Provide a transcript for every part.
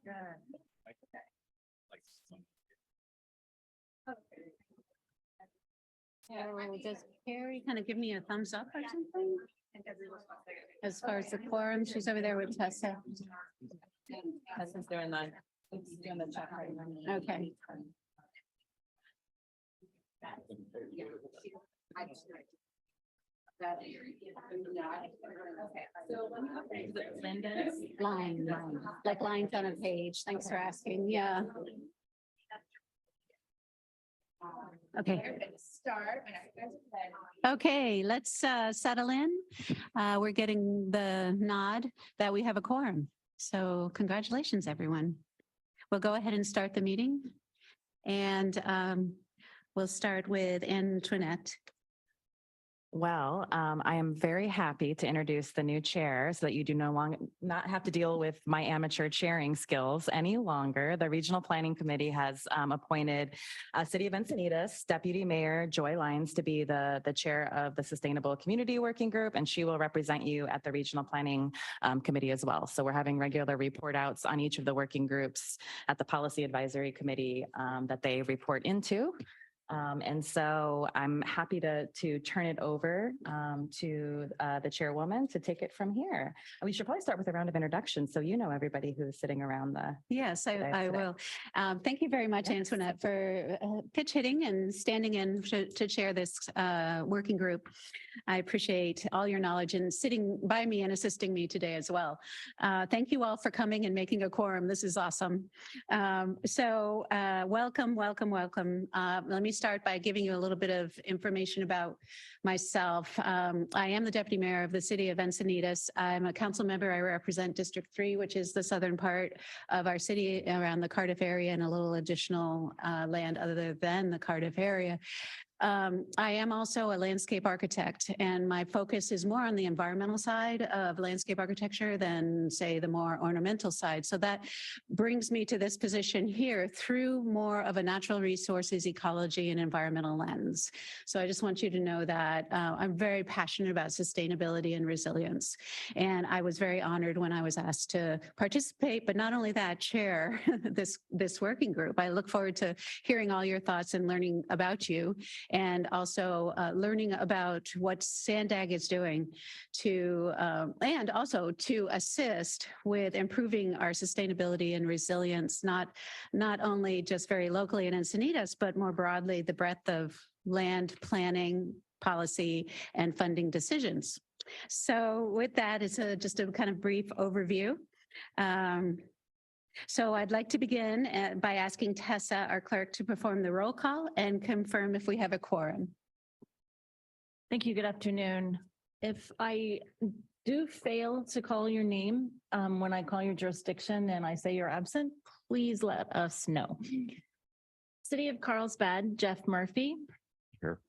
So does Carrie kind of give me a thumbs up or something? As far as the quorum, she's over there with Tessa. Tessa's doing the check right now. Okay. Line, like lines on a page. Thanks for asking. Yeah. Okay. Okay, let's settle in. We're getting the nod that we have a quorum. So congratulations, everyone. We'll go ahead and start the meeting. And we'll start with Antoinette. Well, I am very happy to introduce the new chair so that you do not have to deal with my amateur chairing skills any longer. The Regional Planning Committee has appointed City of Encinitas Deputy Mayor Joy Lines to be the chair of the Sustainable Community Working Group, and she will represent you at the Regional Planning Committee as well. So we're having regular report outs on each of the working groups at the Policy Advisory Committee that they report into. And so I'm happy to turn it over to the chairwoman to take it from here. We should probably start with a round of introductions so you know everybody who's sitting around the. Yes, I will. Thank you very much, Antoinette, for pitch hitting and standing in to chair this working group. I appreciate all your knowledge and sitting by me and assisting me today as well. Thank you all for coming and making a quorum. This is awesome. Welcome. Let me start by giving you a little bit of information about myself. I am the Deputy Mayor of the City of Encinitas. I'm a council member. I represent District 3, which is the southern part of our city around the Cardiff area and a little additional land other than the Cardiff area. I am also a landscape architect, and my focus is more on the environmental side of landscape architecture than, say, the more ornamental side. So that brings me to this position here through more of a natural resources, ecology, and environmental lens. So I just want you to know that I'm very passionate about sustainability and resilience. And I was very honored when I was asked to participate, but not only that, chair this working group. I look forward to hearing all your thoughts and learning about you, and also learning about what SANDAG is doing to, and also to assist with improving our sustainability and resilience, not only just very locally in Encinitas, but more broadly, the breadth of land planning, policy, and funding decisions. So with that, it's just a kind of brief overview. So I'd like to begin by asking Tessa, our clerk, to perform the roll call and confirm if we have a quorum. Thank you. Good afternoon. If I do fail to call your name when I call your jurisdiction and I say you're absent, please let us know. City of Carlsbad, Jeff Murphy. Here.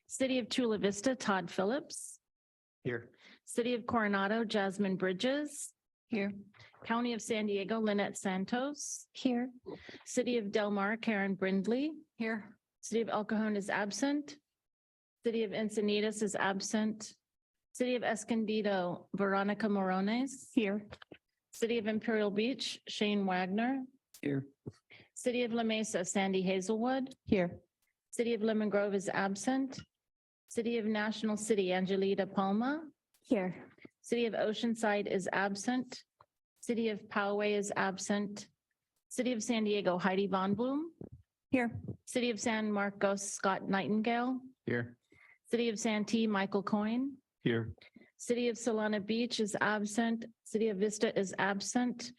City of Chula Vista, Todd Phillips. Here. City of Coronado, Jasmine Bridges. Here. County of San Diego, Lynette Santos. Here. City of Del Mar, Karen Brindley. Here. City of El Cajon is absent. City of Encinitas is absent. City of Escondido, Veronica Morones. Here. City of Imperial Beach, Shane Wagner. Here. City of La Mesa, Sandy Hazelwood. Here. City of Lemon Grove is absent. City of National City, Angelita Palma. Here. City of Oceanside is absent. City of Poway is absent. City of San Diego, Heidi Von Bloom. Here. City of San Marcos, Scott Nightingale. Here. City of Santee, Michael Coyne. Here. City of Solana Beach is absent. City of Vista is absent.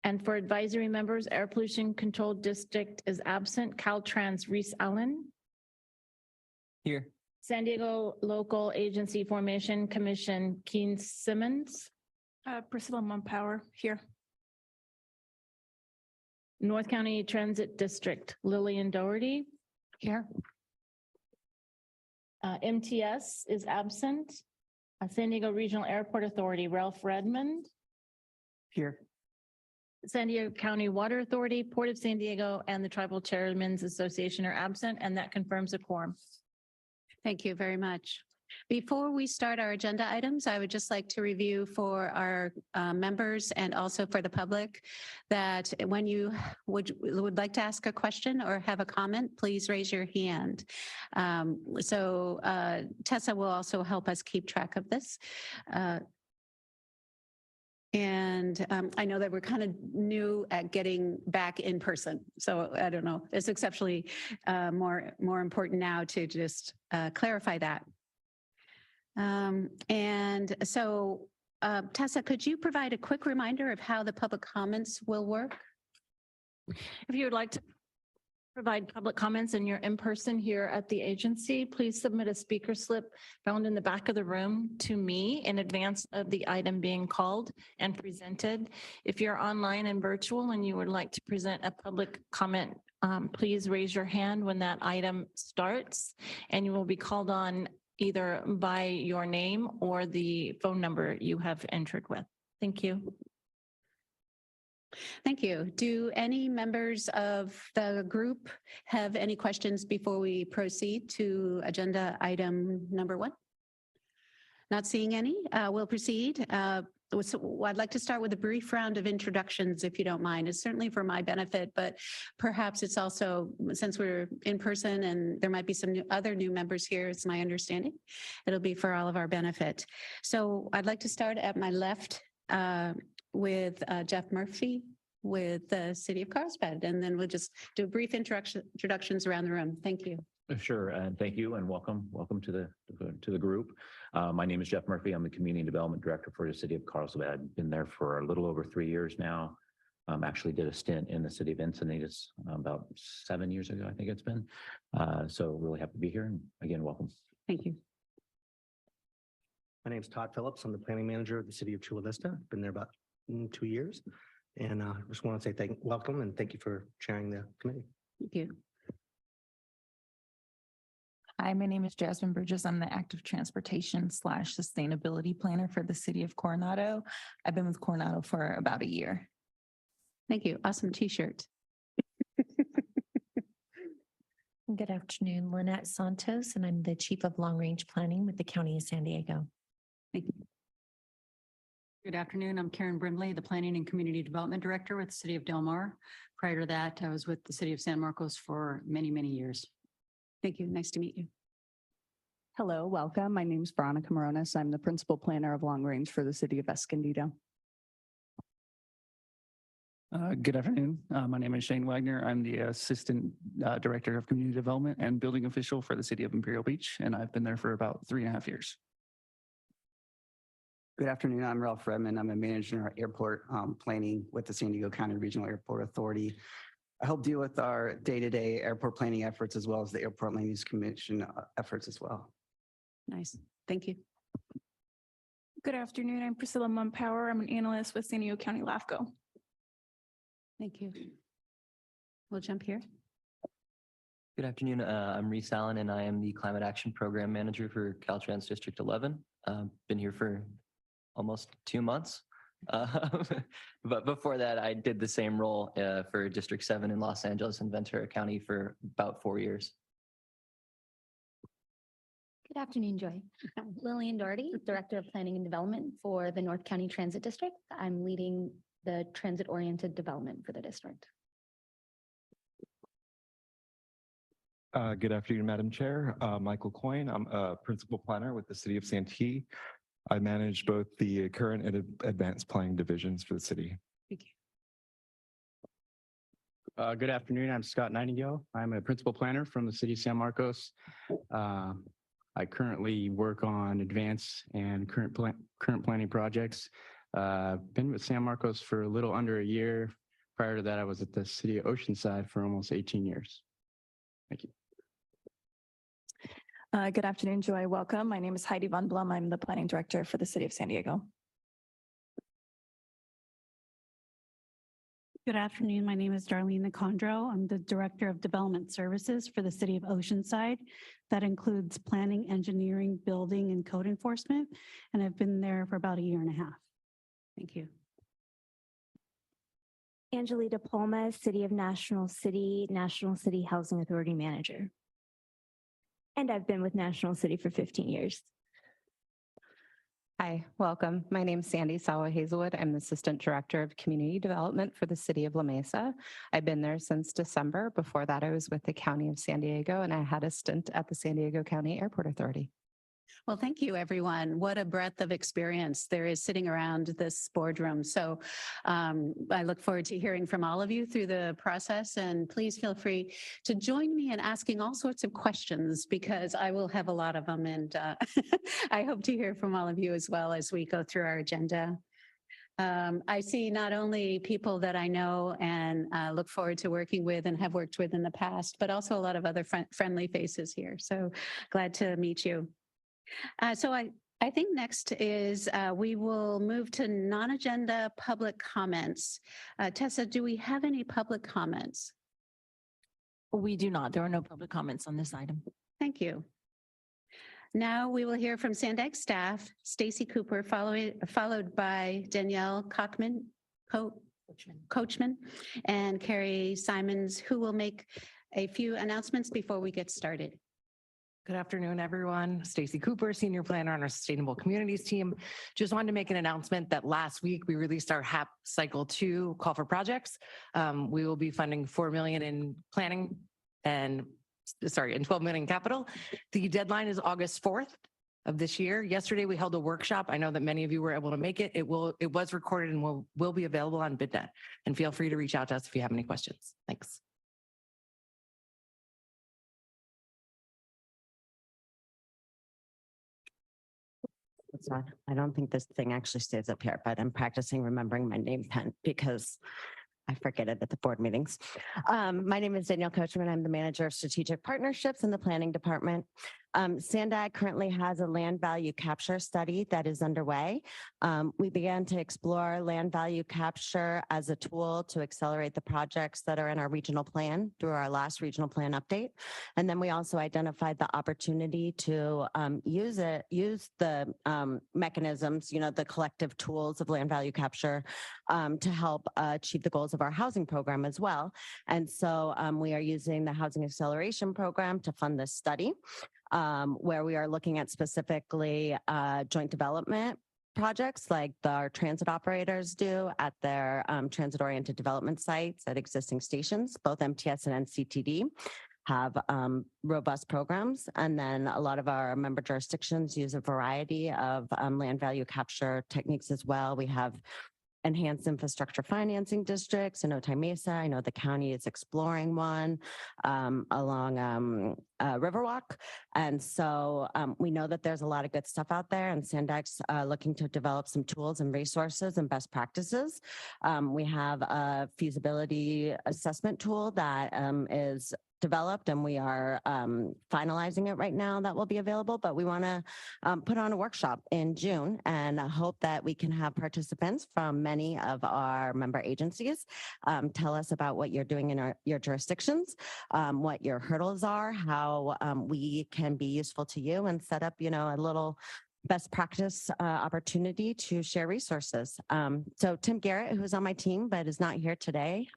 And for advisory members, Air Pollution Control District is absent. Caltrans, Reese Allen. Here. San Diego Local Agency Formation Commission, Keen Simmons. Priscilla Mumpower here. North County Transit District, Lillian Doherty. Here. MTS is absent. San Diego Regional Airport Authority, Ralph Redmond. Here. San Diego County Water Authority, Port of San Diego, and the Tribal Chairmen's Association are absent, and that confirms a quorum. Thank you very much. Before we start our agenda items, I would just like to review for our members and also for the public that when you would like to ask a question or have a comment, please raise your hand. Tessa will also help us keep track of this. I know that we're kind of new at getting back in person. So I don't know, it's exceptionally more important now to just clarify that. Tessa, could you provide a quick reminder of how the public comments will work? If you would like to provide public comments and you're in person here at the agency, please submit a speaker slip found in the back of the room to me in advance of the item being called and presented. If you're online and virtual and you would like to present a public comment, please raise your hand when that item starts and you will be called on either by your name or the phone number you have entered with. Thank you. Thank you. Do any members of the group have any questions before we proceed to agenda item number 1? Not seeing any. We'll proceed. I'd like to start with a brief round of introductions, if you don't mind. It's certainly for my benefit, but perhaps it's also, since we're in person and there might be some other new members here, it's my understanding, it'll be for all of our benefit. So I'd like to start at my left with Jeff Murphy with the City of Carlsbad, and then we'll just do brief introductions around the room. Thank you. Sure, and thank you, and welcome to the group. My name is Jeff Murphy. I'm the Community Development Director for the City of Carlsbad. Been there for a little over 3 years now. Actually did a stint in the City of Encinitas about 7 years ago, I think it's been. So really happy to be here, and again, welcome. Thank you. My name is Todd Phillips. I'm the planning manager of the City of Chula Vista. Been there about 2 years. And I just want to say welcome and thank you for chairing the committee. Thank you. Hi, my name is Jasmine Bridges. I'm the active transportation / sustainability planner for the City of Coronado. I've been with Coronado for about a year. Thank you. Awesome t-shirt. Good afternoon, Lynette Santos, and I'm the Chief of Long Range Planning with the County of San Diego. Thank you. Good afternoon. I'm Karen Brimley, the Planning and Community Development Director with the City of Del Mar. Prior to that, I was with the City of San Marcos for many, many years. Thank you. Nice to meet you. Hello, welcome. My name is Veronica Moronis. I'm the Principal Planner of Long Range for the City of Escondido. Good afternoon. My name is Shane Wagner. I'm the Assistant Director of Community Development and Building Official for the City of Imperial Beach, and I've been there for about 3.5 years. Good afternoon. I'm Ralph Redmond. I'm a manager in our airport planning with the San Diego County Regional Airport Authority. I help deal with our day-to-day airport planning efforts as well as the Airport Land Use Commission efforts as well. Nice. Thank you. Good afternoon. I'm Priscilla Mumpower. I'm an analyst with San Diego County LAFCO. Thank you. We'll jump here. Good afternoon. I'm Reese Allen, and I am the Climate Action Program Manager for Caltrans District 11. Been here for almost 2 months. But before that, I did the same role for District 7 in Los Angeles and Ventura County for about 4 years. Good afternoon, Joy. I'm Lillian Doherty, Director of Planning and Development for the North County Transit District. I'm leading the transit-oriented development for the district. Good afternoon, Madam Chair. Michael Coyne. I'm a principal planner with the City of Santee. I manage both the current and advanced planning divisions for the city. Thank you. Good afternoon. I'm Scott Nightingale. I'm a principal planner from the City of San Marcos. I currently work on advanced and current planning projects. Been with San Marcos for a little under a year. Prior to that, I was at the City of Oceanside for almost 18 years. Thank you. Good afternoon, Joy. Welcome. My name is Heidi Von Blum. I'm the Planning Director for the City of San Diego. Good afternoon. My name is Darlene Nicondro. I'm the Director of Development Services for the City of Oceanside. That includes planning, engineering, building, and code enforcement. And I've been there for about 1.5 years. Thank you. Angelita Palma, City of National City Housing Authority Manager. And I've been with National City for 15 years. Hi, welcome. My name is Sandy Sawa Hazelwood. I'm the Assistant Director of Community Development for the City of La Mesa. I've been there since December. Before that, I was with the County of San Diego, and I had a stint at the San Diego County Airport Authority. Well, thank you, everyone. What a breadth of experience there is sitting around this boardroom. So I look forward to hearing from all of you through the process, and please feel free to join me in asking all sorts of questions because I will have a lot of them, and I hope to hear from all of you as well as we go through our agenda. I see not only people that I know and look forward to working with and have worked with in the past, but also a lot of other friendly faces here. So glad to meet you. So I think next is we will move to non-agenda public comments. Tessa, do we have any public comments? We do not. There are no public comments on this item. Thank you. Now we will hear from SANDAG staff, Stacy Cooper, followed by Danielle Coachman and Carrie Simons, who will make a few announcements before we get started. Good afternoon, everyone. Stacy Cooper, Senior Planner on our Sustainable Communities team. Just wanted to make an announcement that last week we released our HAP Cycle 2 call for projects. We will be funding $4 million in planning and $12 million in capital. The deadline is August 4th of this year. Yesterday we held a workshop. I know that many of you were able to make it. It was recorded and will be available on BidNet. And feel free to reach out to us if you have any questions. Thanks. It's not, I don't think this thing actually stays up here, but I'm practicing remembering my name pen because I forget it at the board meetings. My name is Danielle Coachman. I'm the Manager of Strategic Partnerships in the Planning Department. SANDAG currently has a land value capture study that is underway. We began to explore land value capture as a tool to accelerate the projects that are in our regional plan through our last regional plan update. And then we also identified the opportunity to use the mechanisms, the collective tools of land value capture to help achieve the goals of our housing program as well. And so we are using the Housing Acceleration Program to fund this study. Where we are looking at specifically joint development projects like our transit operators do at their transit-oriented development sites at existing stations. Both MTS and NCTD have robust programs. And then a lot of our member jurisdictions use a variety of land value capture techniques as well. We have enhanced infrastructure financing districts in Otay Mesa. I know the county is exploring one along Riverwalk. And so we know that there's a lot of good stuff out there, and SANDAG's looking to develop some tools and resources and best practices. We have a feasibility assessment tool that is developed, and we are finalizing it right now. That will be available, but we want to put on a workshop in June, and I hope that we can have participants from many of our member agencies tell us about what you're doing in your jurisdictions, what your hurdles are, how we can be useful to you, and set up, a little best practice opportunity to share resources. So Tim Garrett, who's on my team but is not here today,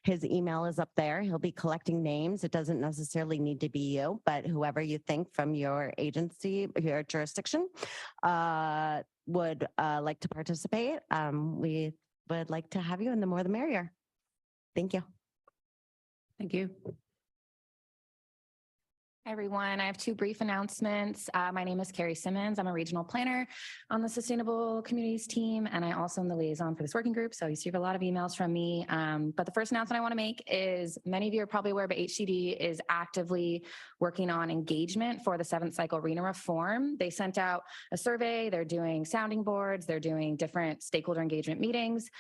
his email is up there. He'll be collecting names. It doesn't necessarily need to be you, but whoever you think from your agency, your jurisdiction would like to participate. We would like to have you, and the more the merrier. Thank you. Thank you. Hi, everyone. I have two brief announcements. My name is Carrie Simmons. I'm a regional planner on the Sustainable Communities team, and I also am the liaison for this working group. So you receive a lot of emails from me. But the first announcement I want to make is many of you are probably aware, but HCD is actively working on engagement for the 7th cycle RENA reform. They sent out a survey. They're doing sounding boards. They're doing different stakeholder engagement meetings.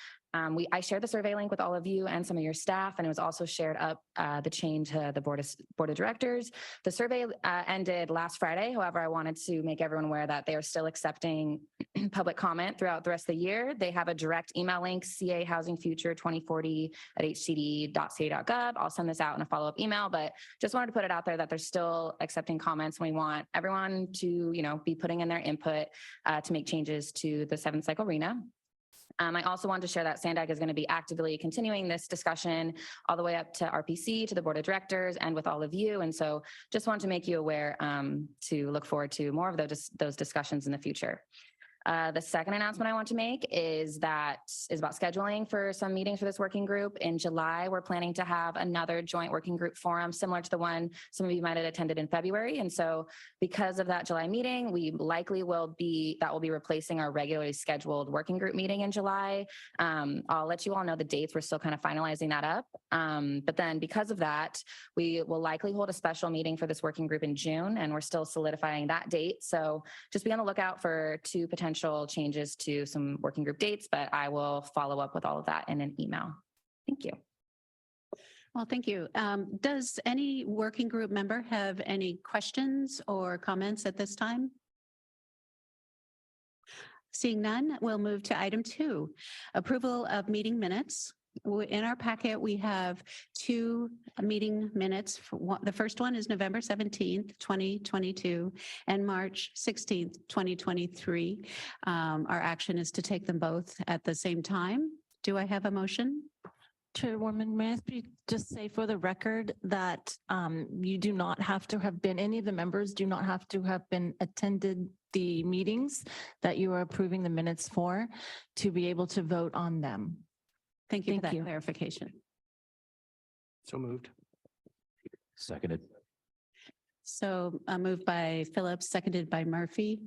I shared the survey link with all of you and some of your staff, and it was also shared up the chain to the board of directors. The survey ended last Friday. However, I wanted to make everyone aware that they are still accepting public comment throughout the rest of the year. They have a direct email link, CA Housing Future 2040@hcd.ca.gov. I'll send this out in a follow-up email, but just wanted to put it out there that they're still accepting comments. We want everyone to, be putting in their input to make changes to the 7th cycle RENA. I also wanted to share that SANDAG is going to be actively continuing this discussion all the way up to RPC, to the board of directors, and with all of you. And so just wanted to make you aware to look forward to more of those discussions in the future. The second announcement I want to make is about scheduling for some meetings for this working group. In July, we're planning to have another joint working group forum similar to the one some of you might have attended in February. And so because of that July meeting, that will be replacing our regularly scheduled working group meeting in July. I'll let you all know the dates. We're still kind of finalizing that up. But then because of that, we will likely hold a special meeting for this working group in June, and we're still solidifying that date. So just be on the lookout for 2 potential changes to some working group dates, but I will follow up with all of that in an email. Thank you. Well, thank you. Does any working group member have any questions or comments at this time? Seeing none, we'll move to item 2, approval of meeting minutes. In our packet, we have 2 meeting minutes. The first one is November 17th, 2022, and March 16th, 2023. Our action is to take them both at the same time. Do I have a motion? Chairwoman, may I just say for the record that you do not have to have been, any of the members do not have to have been attended the meetings that you are approving the minutes for to be able to vote on them. Thank you for that clarification. So moved. Seconded. So moved by Phillips, seconded by Murphy.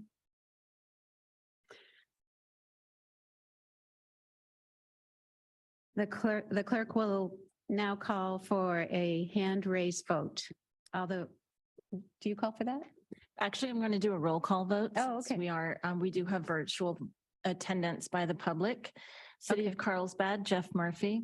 The clerk will now call for a hand raised vote. Although, do you call for that? Actually, I'm going to do a roll call vote. Oh, since okay. We do have virtual attendance by the public. City of Carlsbad, Jeff Murphy.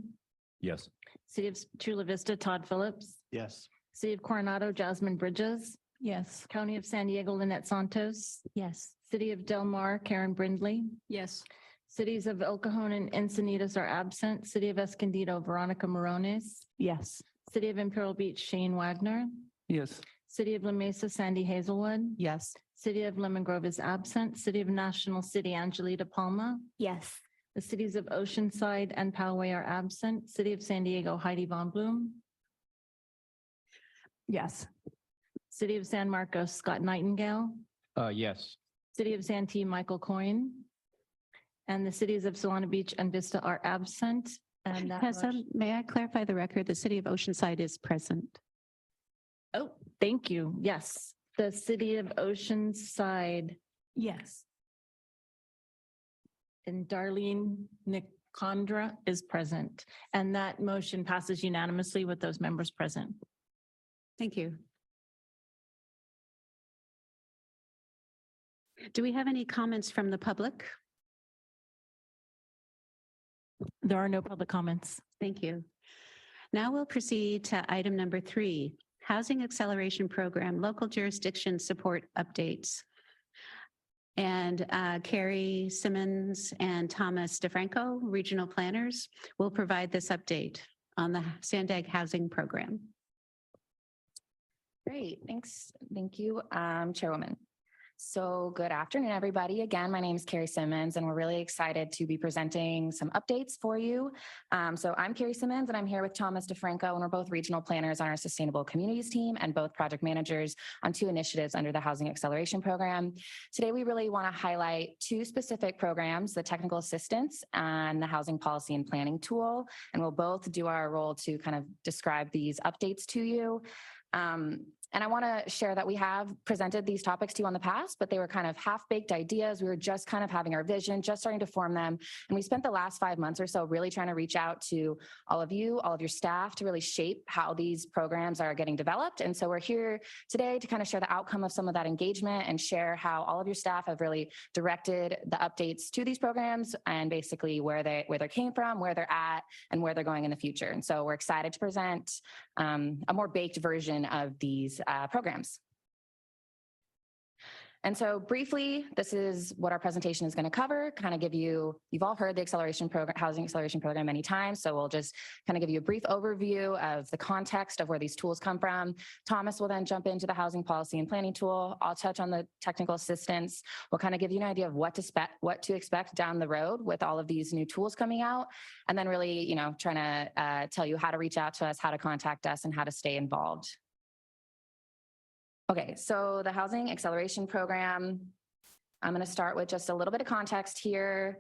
Yes. City of Chula Vista, Todd Phillips. Yes. City of Coronado, Jasmine Bridges. Yes. County of San Diego, Lynette Santos. Yes. City of Del Mar, Karen Brindley. Yes. Cities of El Cajon and Encinitas are absent. City of Escondido, Veronica Morones. Yes. City of Imperial Beach, Shane Wagner. Yes. City of La Mesa, Sandy Hazelwood. Yes. City of Lemon Grove is absent. City of National City, Angelita Palma. Yes. The cities of Oceanside and Poway are absent. City of San Diego, Heidi Von Bloom. Yes. City of San Marcos, Scott Nightingale. Yes. City of Santee, Michael Coyne. And the cities of Solana Beach and Vista are absent. And that Tessa, motion- may I clarify the record? The city of Oceanside is present. Oh, thank you. Yes, the city of Oceanside. Yes. And Darlene Nicondra is present. And that motion passes unanimously with those members present. Thank you. Do we have any comments from the public? There are no public comments. Thank you. Now we'll proceed to item number 3, Housing Acceleration Program, Local Jurisdiction Support Updates. And Carrie Simmons and Thomas DeFranco, regional planners, will provide this update on the SANDAG housing program. Great, thanks. Thank you, Chairwoman. So good afternoon, everybody. Again, my name is Carrie Simmons, and we're really excited to be presenting some updates for you. So I'm Carrie Simmons, and I'm here with Thomas DeFranco, and we're both regional planners on our Sustainable Communities team and both project managers on 2 initiatives under the Housing Acceleration Program. Today, we really want to highlight 2 specific programs, the technical assistance and the housing policy and planning tool, and we'll both do our role to kind of describe these updates to you. And I want to share that we have presented these topics to you in the past, but they were kind of half-baked ideas. We were just kind of having our vision, just starting to form them. And we spent the last 5 months or so really trying to reach out to all of you, all of your staff, to really shape how these programs are getting developed. And so we're here today to kind of share the outcome of some of that engagement and share how all of your staff have really directed the updates to these programs and basically where they came from, where they're at, and where they're going in the future. And so we're excited to present a more baked version of these programs. And so briefly, this is what our presentation is going to cover, kind of give you, you've all heard the acceleration program, housing acceleration program many times, so we'll just kind of give you a brief overview of the context of where these tools come from. Thomas will then jump into the housing policy and planning tool. I'll touch on the technical assistance. We'll kind of give you an idea of what to expect down the road with all of these new tools coming out, and then really, trying to tell you how to reach out to us, how to contact us, and how to stay involved. Okay, so the Housing Acceleration Program, I'm going to start with just a little bit of context here.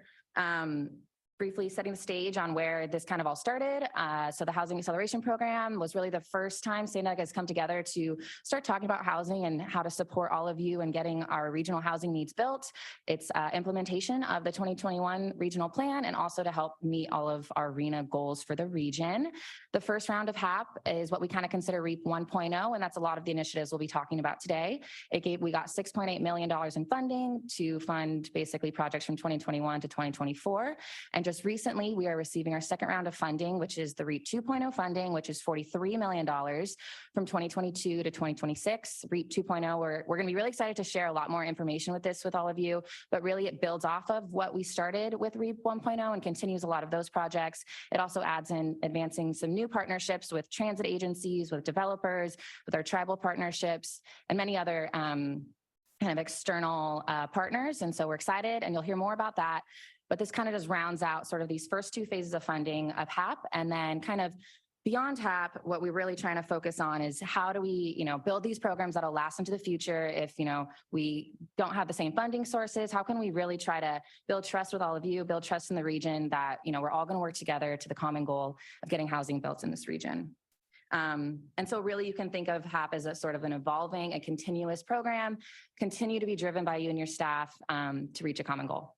Briefly setting the stage on where this kind of all started. So the Housing Acceleration Program was really the first time SANDAG has come together to start talking about housing and how to support all of you in getting our regional housing needs built. It's implementation of the 2021 regional plan and also to help meet all of our RENA goals for the region. The first round of HAP is what we kind of consider REAP 1.0, and that's a lot of the initiatives we'll be talking about today. We got $6.8 million in funding to fund basically projects from 2021 to 2024. And just recently, we are receiving our second round of funding, which is the REAP 2.0 funding, which is $43 million from 2022 to 2026. REAP 2.0, we're going to be really excited to share a lot more information with this with all of you, but really it builds off of what we started with REAP 1.0 and continues a lot of those projects. It also adds in advancing some new partnerships with transit agencies, with developers, with our tribal partnerships, and many other kind of external partners. And so we're excited, and you'll hear more about that. But this kind of just rounds out sort of these first two phases of funding of HAP. And then kind of beyond HAP, what we're really trying to focus on is how do we, build these programs that'll last into the future if, we don't have the same funding sources? How can we really try to build trust with all of you, build trust in the region that, we're all going to work together to the common goal of getting housing built in this region? And so really you can think of HAP as a sort of an evolving, a continuous program, continue to be driven by you and your staff to reach a common goal.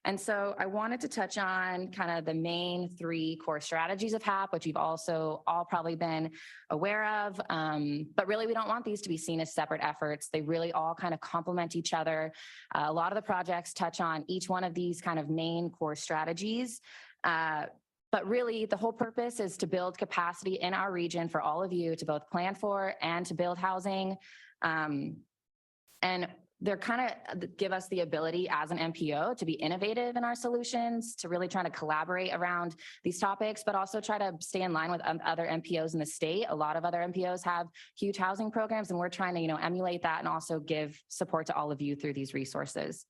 And so I wanted to touch on kind of the main three core strategies of HAP, which you've also all probably been aware of. But really, we don't want these to be seen as separate efforts. They really all kind of complement each other. A lot of the projects touch on each one of these kind of main core strategies. But really, the whole purpose is to build capacity in our region for all of you to both plan for and to build housing. And they're kind of give us the ability as an MPO to be innovative in our solutions, to really try to collaborate around these topics, but also try to stay in line with other MPOs in the state. A lot of other MPOs have huge housing programs, and we're trying to, emulate that and also give support to all of you through these resources.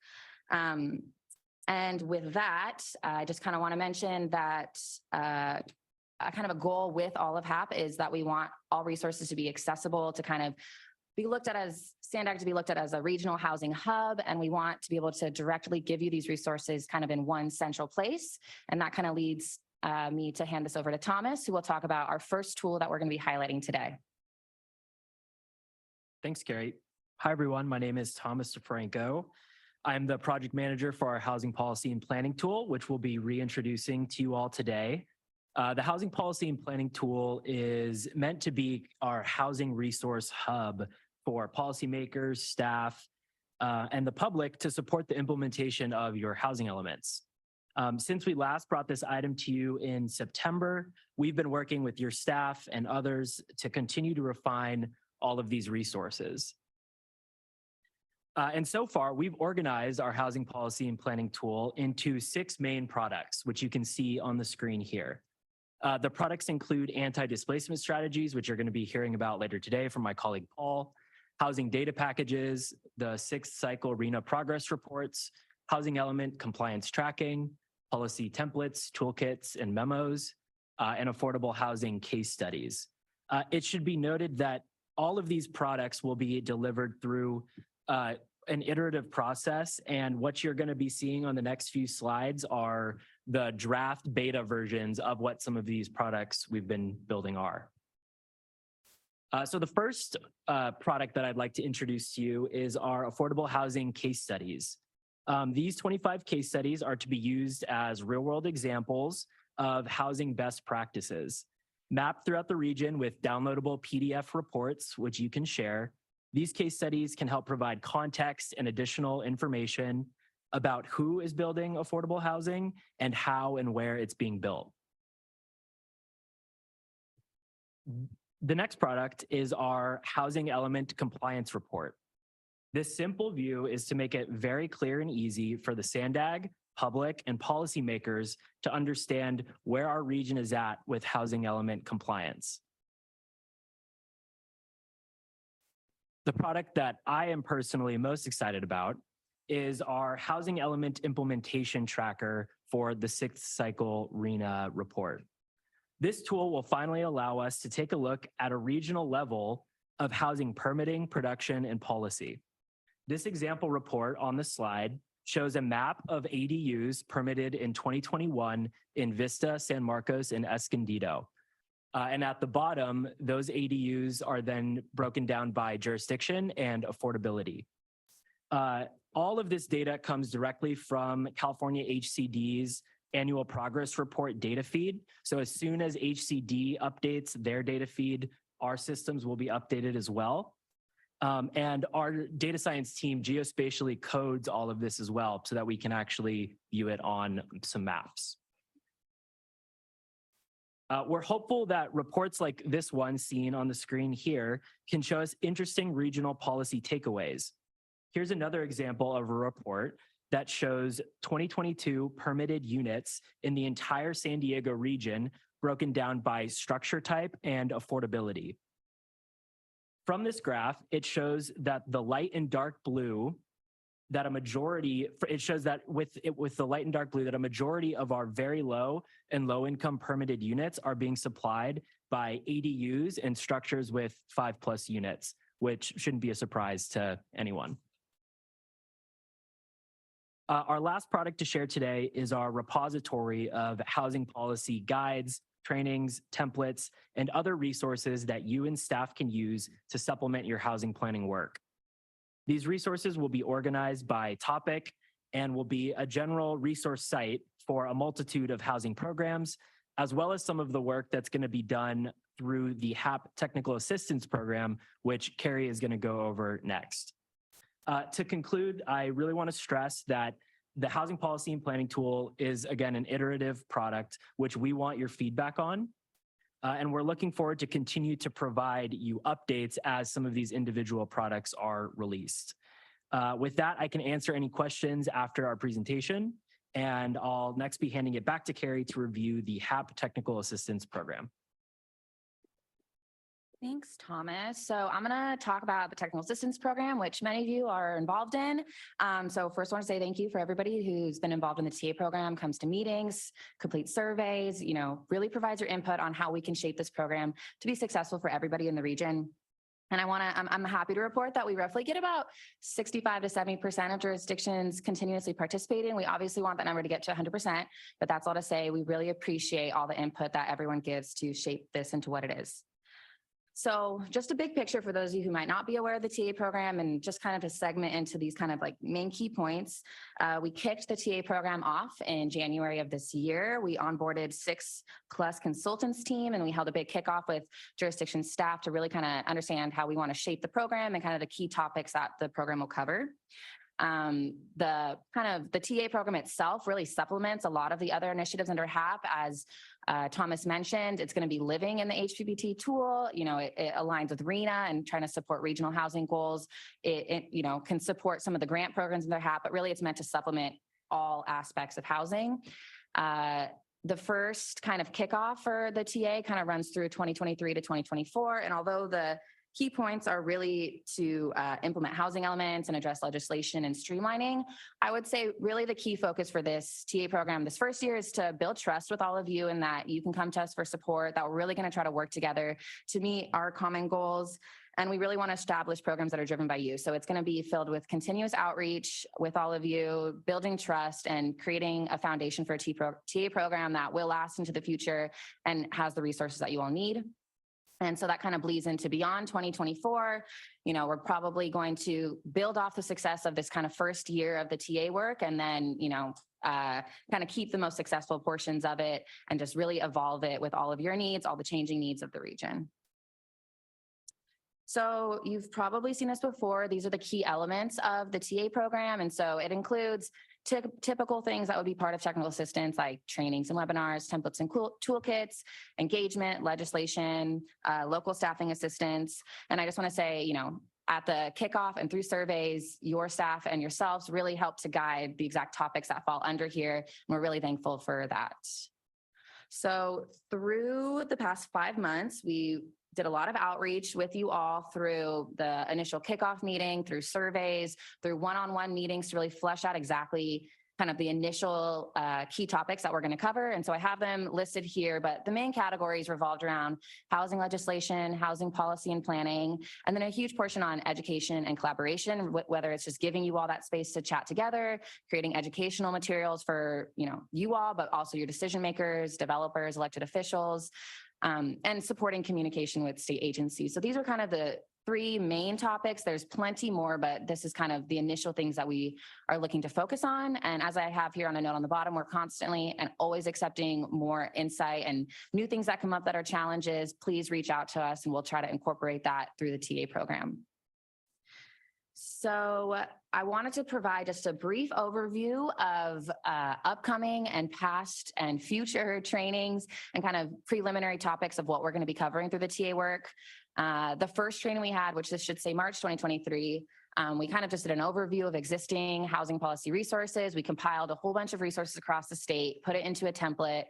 And with that, I just kind of want to mention that kind of a goal with all of HAP is that we want all resources to be accessible, to kind of be looked at as SANDAG, to be looked at as a regional housing hub. And we want to be able to directly give you these resources kind of in one central place. And that kind of leads me to hand this over to Thomas, who will talk about our first tool that we're going to be highlighting today. Thanks, Carrie. Hi, everyone. My name is Thomas DeFranco. I'm the project manager for our housing policy and planning tool, which we'll be reintroducing to you all today. The housing policy and planning tool is meant to be our housing resource hub for policymakers, staff, and the public to support the implementation of your housing elements. Since we last brought this item to you in September, we've been working with your staff and others to continue to refine all of these resources. And so far, we've organized our housing policy and planning tool into 6 main products, which you can see on the screen here. The products include anti-displacement strategies, which you're going to be hearing about later today from my colleague Paul, housing data packages, the 6th cycle RENA progress reports, housing element compliance tracking, policy templates, toolkits, and memos, and affordable housing case studies. It should be noted that all of these products will be delivered through an iterative process, and what you're going to be seeing on the next few slides are the draft beta versions of what some of these products we've been building are. So the first product that I'd like to introduce to you is our affordable housing case studies. These 25 case studies are to be used as real-world examples of housing best practices, mapped throughout the region with downloadable PDF reports, which you can share. These case studies can help provide context and additional information about who is building affordable housing and how and where it's being built. The next product is our housing element compliance report. This simple view is to make it very clear and easy for the SANDAG, public, and policymakers to understand where our region is at with housing element compliance. The product that I am personally most excited about is our housing element implementation tracker for the 6th cycle RENA report. This tool will finally allow us to take a look at a regional level of housing permitting, production, and policy. This example report on the slide shows a map of ADUs permitted in 2021 in Vista, San Marcos, and Escondido. And at the bottom, those ADUs are then broken down by jurisdiction and affordability. All of this data comes directly from California HCD's annual progress report data feed. So as soon as HCD updates their data feed, our systems will be updated as well. And our data science team geospatially codes all of this as well so that we can actually view it on some maps. We're hopeful that reports like this one seen on the screen here can show us interesting regional policy takeaways. Here's another example of a report that shows 2022 permitted units in the entire San Diego region broken down by structure type and affordability. From this graph, it shows that the light and dark blue, that a majority, it shows that with the light and dark blue, that a majority of our very low and low income permitted units are being supplied by ADUs and structures with 5+ units, which shouldn't be a surprise to anyone. Our last product to share today is our repository of housing policy guides, trainings, templates, and other resources that you and staff can use to supplement your housing planning work. These resources will be organized by topic and will be a general resource site for a multitude of housing programs, as well as some of the work that's going to be done through the HAP Technical Assistance Program, which Carrie is going to go over next. To conclude, I really want to stress that the Housing Policy and Planning Tool is, again, an iterative product, which we want your feedback on. And we're looking forward to continue to provide you updates as some of these individual products are released. With that, I can answer any questions after our presentation, and I'll next be handing it back to Carrie to review the HAP Technical Assistance Program. Thanks, Thomas. So I'm going to talk about the Technical Assistance Program, which many of you are involved in. So first I want to say thank you for everybody who's been involved in the TA program, comes to meetings, completes surveys, really provides your input on how we can shape this program to be successful for everybody in the region. And I'm happy to report that we roughly get about 65 to 70% of jurisdictions continuously participating. We obviously want that number to get to 100%, but that's all to say we really appreciate all the input that everyone gives to shape this into what it is. So just a big picture for those of you who might not be aware of the TA program, and just kind of to segment into these kind of like main key points. We kicked the TA program off in January of this year. We onboarded 6+ consultants team, and we held a big kickoff with jurisdiction staff to really kind of understand how we want to shape the program and kind of the key topics that the program will cover. The TA program itself really supplements a lot of the other initiatives under HAP. As Thomas mentioned, it's going to be living in the HPPT tool. It aligns with RENA and trying to support regional housing goals. It can support some of the grant programs under HAP, but really it's meant to supplement all aspects of housing. The first kind of kickoff for the TA kind of runs through 2023 to 2024. And although the key points are really to implement housing elements and address legislation and streamlining, I would say really the key focus for this TA program this first year is to build trust with all of you, and that you can come to us for support, that we're really going to try to work together to meet our common goals. And we really want to establish programs that are driven by you. So it's going to be filled with continuous outreach with all of you, building trust and creating a foundation for a TA program that will last into the future and has the resources that you all need. And so that kind of bleeds into beyond 2024. We're probably going to build off the success of this kind of first year of the TA work, and then, kind of keep the most successful portions of it and just really evolve it with all of your needs, all the changing needs of the region. So you've probably seen this before. These are the key elements of the TA program. And so it includes typical things that would be part of technical assistance, like trainings and webinars, templates and toolkits, engagement, legislation, local staffing assistance. And I just want to say, at the kickoff and through surveys, your staff and yourselves really help to guide the exact topics that fall under here. And we're really thankful for that. So through the past 5 months, we did a lot of outreach with you all through the initial kickoff meeting, through surveys, through one-on-one meetings to really flesh out exactly kind of the initial key topics that we're going to cover. And so I have them listed here, but the main categories revolved around housing legislation, housing policy and planning, and then a huge portion on education and collaboration, whether it's just giving you all that space to chat together, creating educational materials for, you all, but also your decision makers, developers, elected officials, and supporting communication with state agencies. So these are kind of the 3 main topics. There's plenty more, but this is kind of the initial things that we are looking to focus on. And as I have here on a note on the bottom, we're constantly and always accepting more insight and new things that come up that are challenges. Please reach out to us and we'll try to incorporate that through the TA program. So I wanted to provide just a brief overview of upcoming and past and future trainings and kind of preliminary topics of what we're going to be covering through the TA work. The first training we had, which this should say March 2023, we kind of just did an overview of existing housing policy resources. We compiled a whole bunch of resources across the state, put it into a template,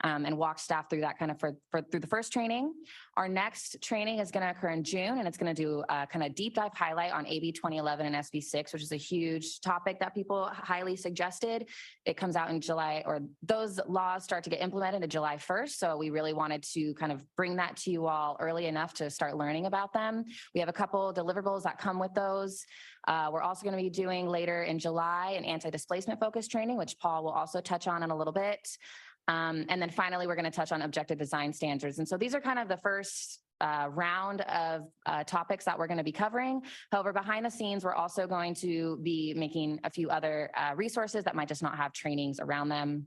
and walk staff through that kind of through the first training. Our next training is going to occur in June, and it's going to do a kind of deep dive highlight on AB 2011 and SB 6, which is a huge topic that people highly suggested. It comes out in July, or those laws start to get implemented in July 1st. So we really wanted to kind of bring that to you all early enough to start learning about them. We have a couple deliverables that come with those. We're also going to be doing later in July an anti-displacement focused training, which Paul will also touch on in a little bit. And then finally, we're going to touch on objective design standards. And so these are kind of the first round of topics that we're going to be covering. However, behind the scenes, we're also going to be making a few other resources that might just not have trainings around them.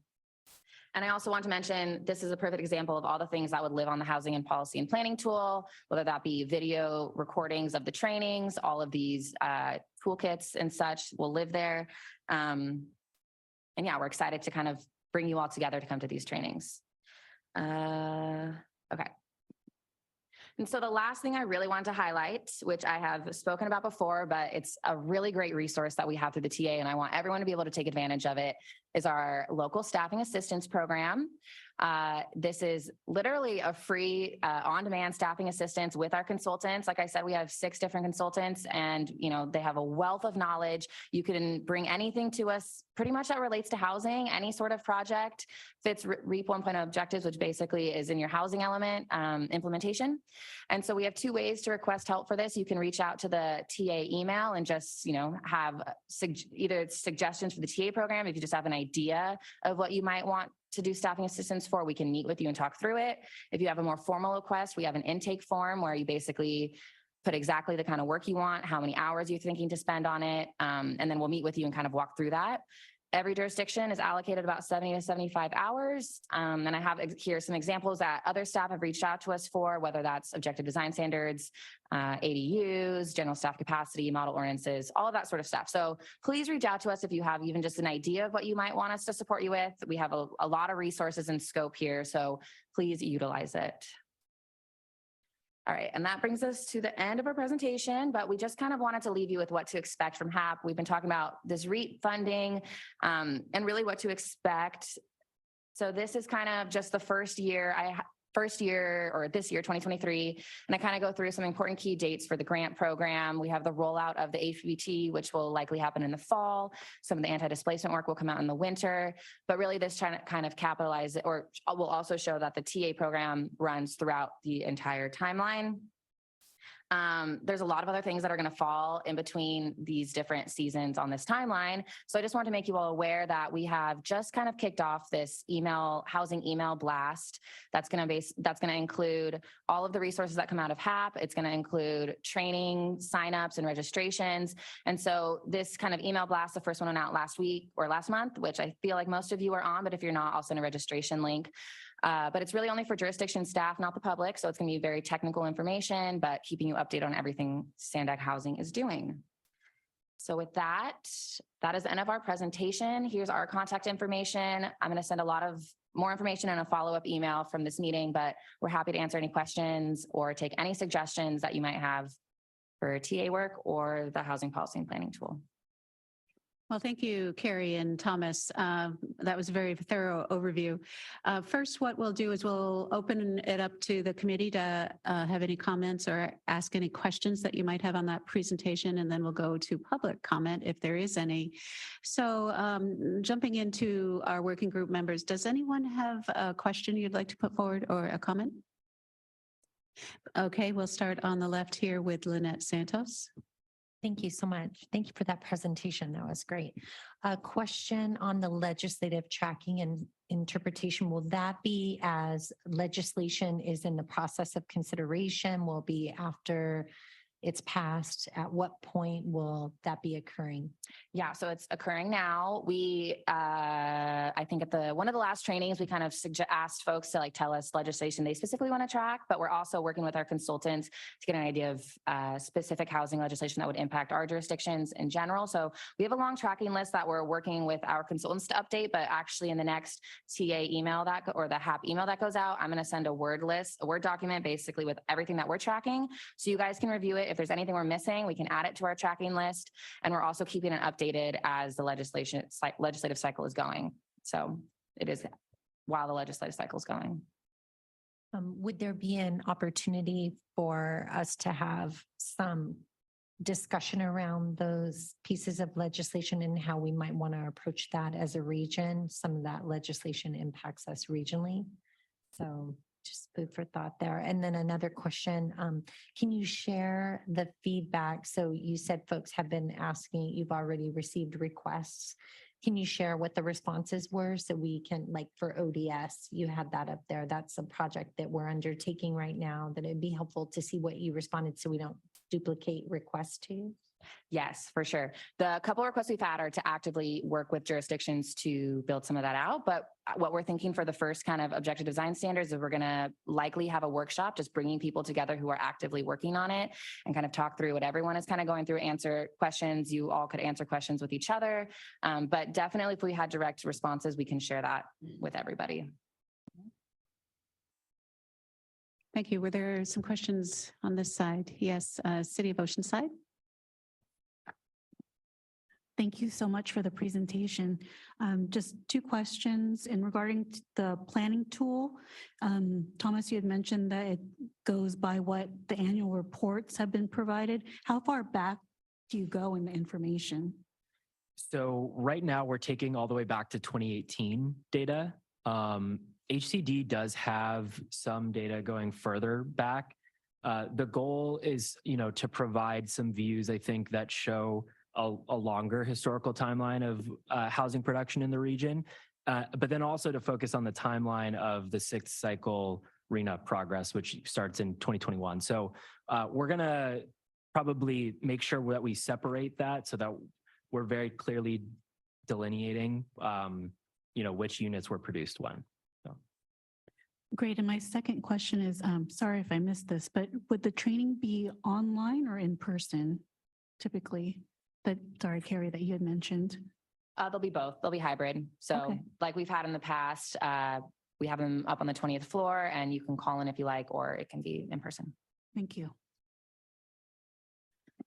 And I also want to mention, this is a perfect example of all the things that would live on the housing and policy and planning tool, whether that be video recordings of the trainings, all of these toolkits and such will live there. And yeah, we're excited to kind of bring you all together to come to these trainings. Okay. And so the last thing I really wanted to highlight, which I have spoken about before, but it's a really great resource that we have through the TA, and I want everyone to be able to take advantage of it, is our local staffing assistance program. This is literally a free on-demand staffing assistance with our consultants. Like I said, we have 6 different consultants and they have a wealth of knowledge. You can bring anything to us pretty much that relates to housing, any sort of project, fits REAP 1.0 objectives, which basically is in your housing element implementation. And so we have 2 ways to request help for this. You can reach out to the TA email and just, have either suggestions for the TA program. If you just have an idea of what you might want to do staffing assistance for, we can meet with you and talk through it. If you have a more formal request, we have an intake form where you basically put exactly the kind of work you want, how many hours you're thinking to spend on it, and then we'll meet with you and kind of walk through that. Every jurisdiction is allocated about 70 to 75 hours. And I have here some examples that other staff have reached out to us for, whether that's objective design standards, ADUs, general staff capacity, model ordinances, all of that sort of stuff. So please reach out to us if you have even just an idea of what you might want us to support you with. We have a lot of resources and scope here, so please utilize it. All right, and that brings us to the end of our presentation, but we just kind of wanted to leave you with what to expect from HAP. We've been talking about this REAP funding and really what to expect. So this is kind of just the first year, or this year, 2023, and I kind of go through some important key dates for the grant program. We have the rollout of the APBT, which will likely happen in the fall. Some of the anti-displacement work will come out in the winter, but really this trying to kind of capitalize it, or will also show that the TA program runs throughout the entire timeline. There's a lot of other things that are going to fall in between these different seasons on this timeline. So I just want to make you all aware that we have just kind of kicked off this housing email blast. That's going to include all of the resources that come out of HAP. It's going to include training, signups, and registrations. And so this kind of email blast, the first one went out last week or last month, which I feel like most of you are on, but if you're not, I'll send a registration link. But it's really only for jurisdiction staff, not the public. So it's going to be very technical information, but keeping you updated on everything SANDAG Housing is doing. So with that is the end of our presentation. Here's our contact information. I'm going to send a lot of more information in a follow-up email from this meeting, but we're happy to answer any questions or take any suggestions that you might have for TA work or the housing policy and planning tool. Well, thank you, Carrie and Thomas. That was a very thorough overview. First, what we'll do is we'll open it up to the committee to have any comments or ask any questions that you might have on that presentation, and then we'll go to public comment if there is any. So jumping into our working group members, does anyone have a question you'd like to put forward or a comment? Okay, we'll start on the left here with Lynette Santos. Thank you so much. Thank you for that presentation. That was great. A question on the legislative tracking and interpretation. Will that be as legislation is in the process of consideration? Will be after it's passed? At what point will that be occurring? Yeah, so it's occurring now. We, I think at one of the last trainings, we kind of asked folks to tell us legislation they specifically want to track, but we're also working with our consultants to get an idea of specific housing legislation that would impact our jurisdictions in general. So we have a long tracking list that we're working with our consultants to update, but actually in the next TA email or the HAP email that goes out, I'm going to send a Word document basically with everything that we're tracking. So you guys can review it. If there's anything we're missing, we can add it to our tracking list. And we're also keeping it updated as the legislative cycle is going. So it is while the legislative cycle is going. Would there be an opportunity for us to have some discussion around those pieces of legislation and how we might want to approach that as a region? Some of that legislation impacts us regionally. So just food for thought there. And then another question, can you share the feedback? So you said folks have been asking, you've already received requests. Can you share what the responses were so we can, for ODS, you had that up there. That's a project that we're undertaking right now, that it'd be helpful to see what you responded so we don't duplicate requests to. Yes, for sure. The couple requests we've had are to actively work with jurisdictions to build some of that out. But what we're thinking for the first kind of objective design standards is we're going to likely have a workshop, just bringing people together who are actively working on it and kind of talk through what everyone is kind of going through, answer questions. You all could answer questions with each other. But definitely if we had direct responses, we can share that with everybody. Thank you. Were there some questions on this side? Yes, City of Oceanside. Thank you so much for the presentation. Just two questions in regarding the planning tool. Thomas, you had mentioned that it goes by what the annual reports have been provided. How far back do you go in the information? So right now we're taking all the way back to 2018 data. HCD does have some data going further back. The goal is, to provide some views, I think, that show a longer historical timeline of housing production in the region, but then also to focus on the timeline of the sixth cycle RENA progress, which starts in 2021. So we're going to probably make sure that we separate that so that we're very clearly delineating, which units were produced when. So. Great. And my second question is, sorry if I missed this, but would the training be online or in person typically? Sorry, Carrie, that you had mentioned. They'll be both. They'll be hybrid. So like we've had in the past, we have them up on the 20th floor and you can call in if you like, or it can be in person. Thank you.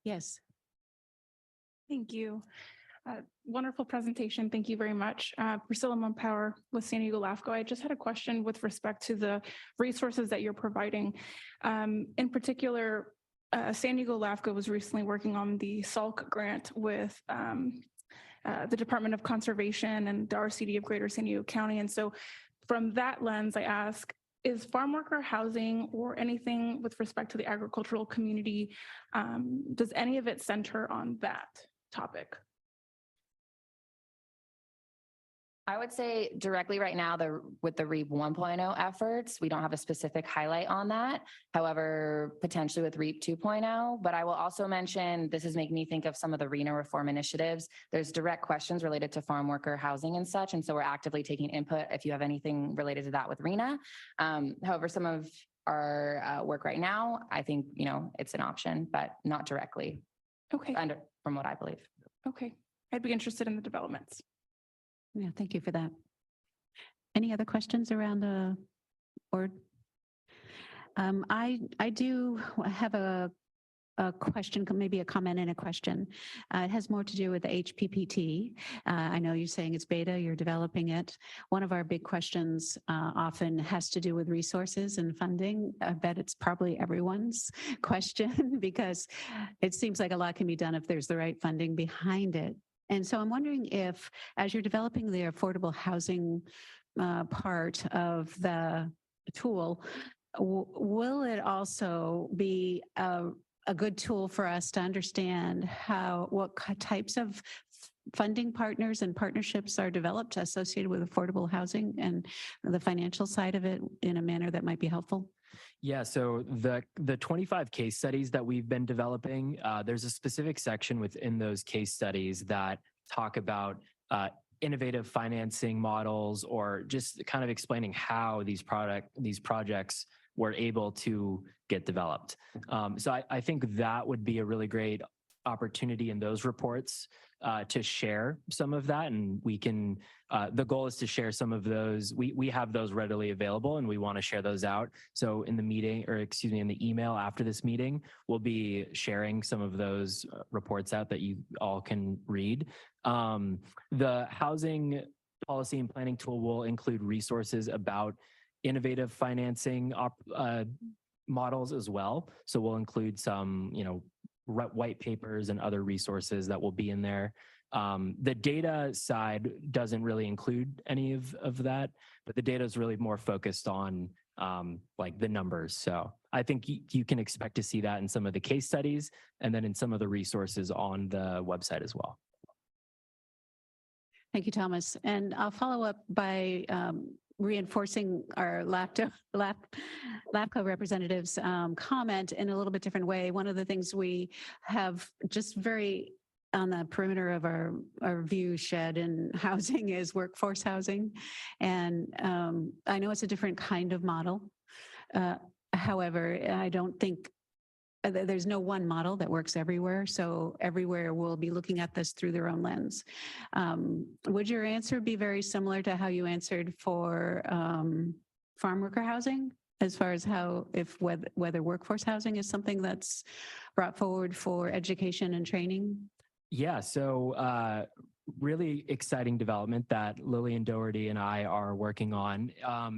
Yes. Thank you. Wonderful presentation. Thank you very much. Priscilla Mumpower with San Diego LAFCO. I just had a question with respect to the resources that you're providing. In particular, San Diego LAFCO was recently working on the SALC grant with the Department of Conservation and the RCD of Greater San Diego County. And so from that lens, I ask, is farm worker housing or anything with respect to the agricultural community, does any of it center on that topic? I would say directly right now, with the REAP 1.0 efforts, we don't have a specific highlight on that. However, potentially with REAP 2.0, but I will also mention, this is making me think of some of the RENA reform initiatives. There's direct questions related to farm worker housing and such. And so we're actively taking input if you have anything related to that with RENA. However, some of our work right now, I think, it's an option, but not directly. Okay. From what I believe. Okay. I'd be interested in the developments. Yeah, thank you for that. Any other questions around the board? I do have a a question, maybe a comment and a question. It has more to do with the HPPT. I know you're saying it's beta, you're developing it. One of our big questions often has to do with resources and funding. I bet it's probably everyone's question because it seems like a lot can be done if there's the right funding behind it. And so I'm wondering if, as you're developing the affordable housing part of the tool, will it also be a good tool for us to understand what types of funding partners and partnerships are developed associated with affordable housing and the financial side of it in a manner that might be helpful? Yeah, so the 25 case studies that we've been developing, there's a specific section within those case studies that talk about innovative financing models, or just kind of explaining how these projects were able to get developed. So I think that would be a really great opportunity in those reports to share some of that, and we can, the goal is to share some of those. We have those readily available and we want to share those out. So in the meeting, or excuse me, in the email after this meeting, we'll be sharing some of those reports out that you all can read. The housing policy and planning tool will include resources about innovative financing models as well. So we'll include some, white papers and other resources that will be in there. The data side doesn't really include any of that, but the data is really more focused on like the numbers. So I think you can expect to see that in some of the case studies and then in some of the resources on the website as well. Thank you, Thomas. And I'll follow up by reinforcing our LAPCO representative's comment in a little bit different way. One of the things we have just very on the perimeter of our view shed in housing is workforce housing. And I know it's a different kind of model. However, I don't think there's no one model that works everywhere. So everywhere will be looking at this through their own lens. Would your answer be very similar to how you answered for farm worker housing, as far as whether workforce housing is something that's brought forward for education and training? Yeah, so really exciting development that Lillian Doherty and I are working on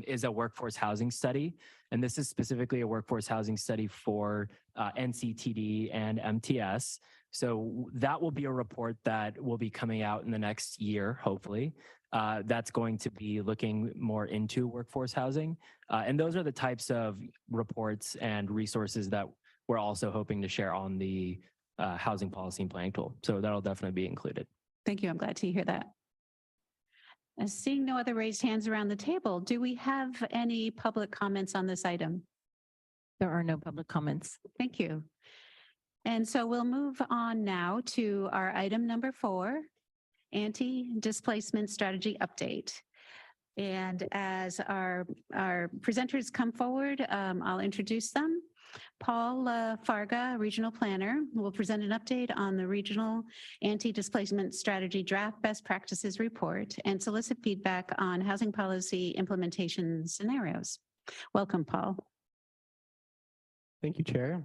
is a workforce housing study. And this is specifically a workforce housing study for NCTD and MTS. So that will be a report that will be coming out in the next year, hopefully. That's going to be looking more into workforce housing. And those are the types of reports and resources that we're also hoping to share on the housing policy and planning tool. So that'll definitely be included. Thank you. I'm glad to hear that. Seeing no other raised hands around the table, do we have any public comments on this item? There are no public comments. Thank you. And so we'll move on now to our item number 4, anti-displacement strategy update. And as our presenters come forward, I'll introduce them. Paul Farga, Regional Planner, will present an update on the Regional Anti-Displacement Strategy Draft Best Practices Report and solicit feedback on housing policy implementation scenarios. Welcome, Paul. Thank you, Chair.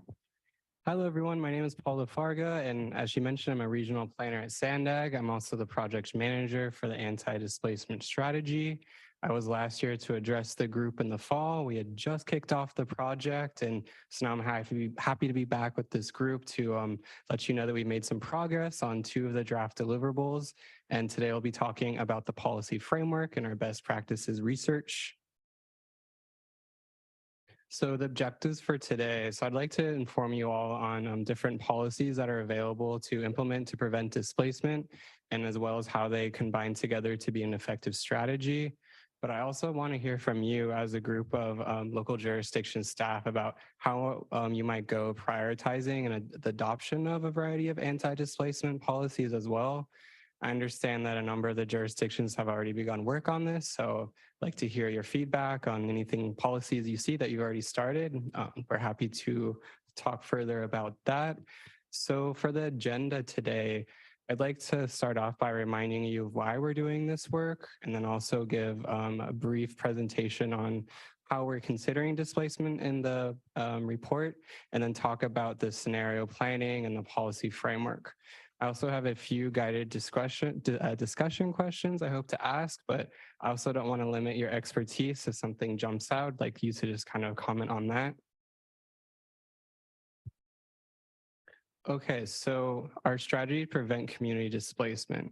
Hello, everyone. My name is Paul Farga, and as she mentioned, I'm a Regional Planner at SANDAG. I'm also the Project Manager for the Anti-Displacement Strategy. I was last year to address the group in the fall. We had just kicked off the project, and so now I'm happy to be back with this group to let you know that we made some progress on 2 of the draft deliverables. And today I'll be talking about the policy framework and our best practices research. So the objectives for today, so I'd like to inform you all on different policies that are available to implement to prevent displacement, and as well as how they combine together to be an effective strategy. But I also want to hear from you as a group of local jurisdiction staff about how you might go prioritizing and the adoption of a variety of anti-displacement policies as well. I understand that a number of the jurisdictions have already begun work on this, so I'd like to hear your feedback on anything policies you see that you've already started. We're happy to talk further about that. So for the agenda today, I'd like to start off by reminding you of why we're doing this work, and then also give a brief presentation on how we're considering displacement in the report, and then talk about the scenario planning and the policy framework. I also have a few guided discussion questions I hope to ask, but I also don't want to limit your expertise if something jumps out, I'd like you to just kind of comment on that. Okay, so our strategy to prevent community displacement.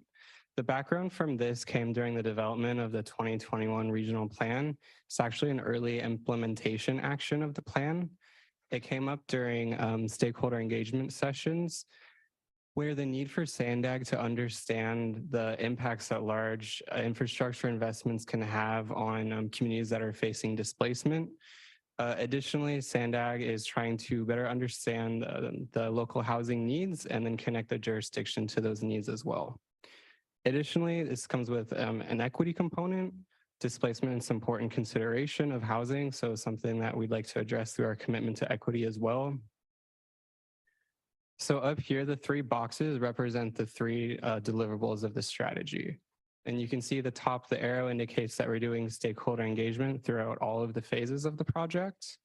The background from this came during the development of the 2021 regional plan. It's actually an early implementation action of the plan. It came up during stakeholder engagement sessions where the need for SANDAG to understand the impacts that large infrastructure investments can have on communities that are facing displacement. Additionally, SANDAG is trying to better understand the local housing needs and then connect the jurisdiction to those needs as well. Additionally, this comes with an equity component. Displacement is an important consideration of housing, so something that we'd like to address through our commitment to equity as well. So up here, the three boxes represent the three deliverables of the strategy. And you can see the top, the arrow indicates that we're doing stakeholder engagement throughout all of the phases of the project.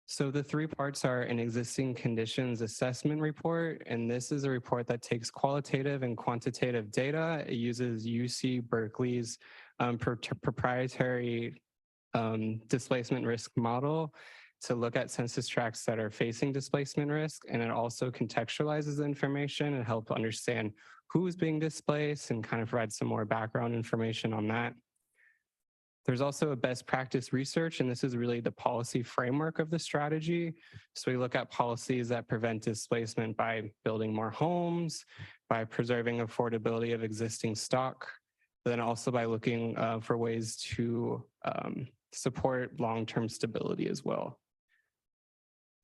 So the three parts are an existing conditions assessment report, and this is a report that takes qualitative and quantitative data. It uses UC Berkeley's proprietary displacement risk model to look at census tracts that are facing displacement risk, and it also contextualizes the information and help understand who's being displaced and kind of provide some more background information on that. There's also a best practice research, and this is really the policy framework of the strategy. So we look at policies that prevent displacement by building more homes, by preserving affordability of existing stock, but then also by looking for ways to support long-term stability as well.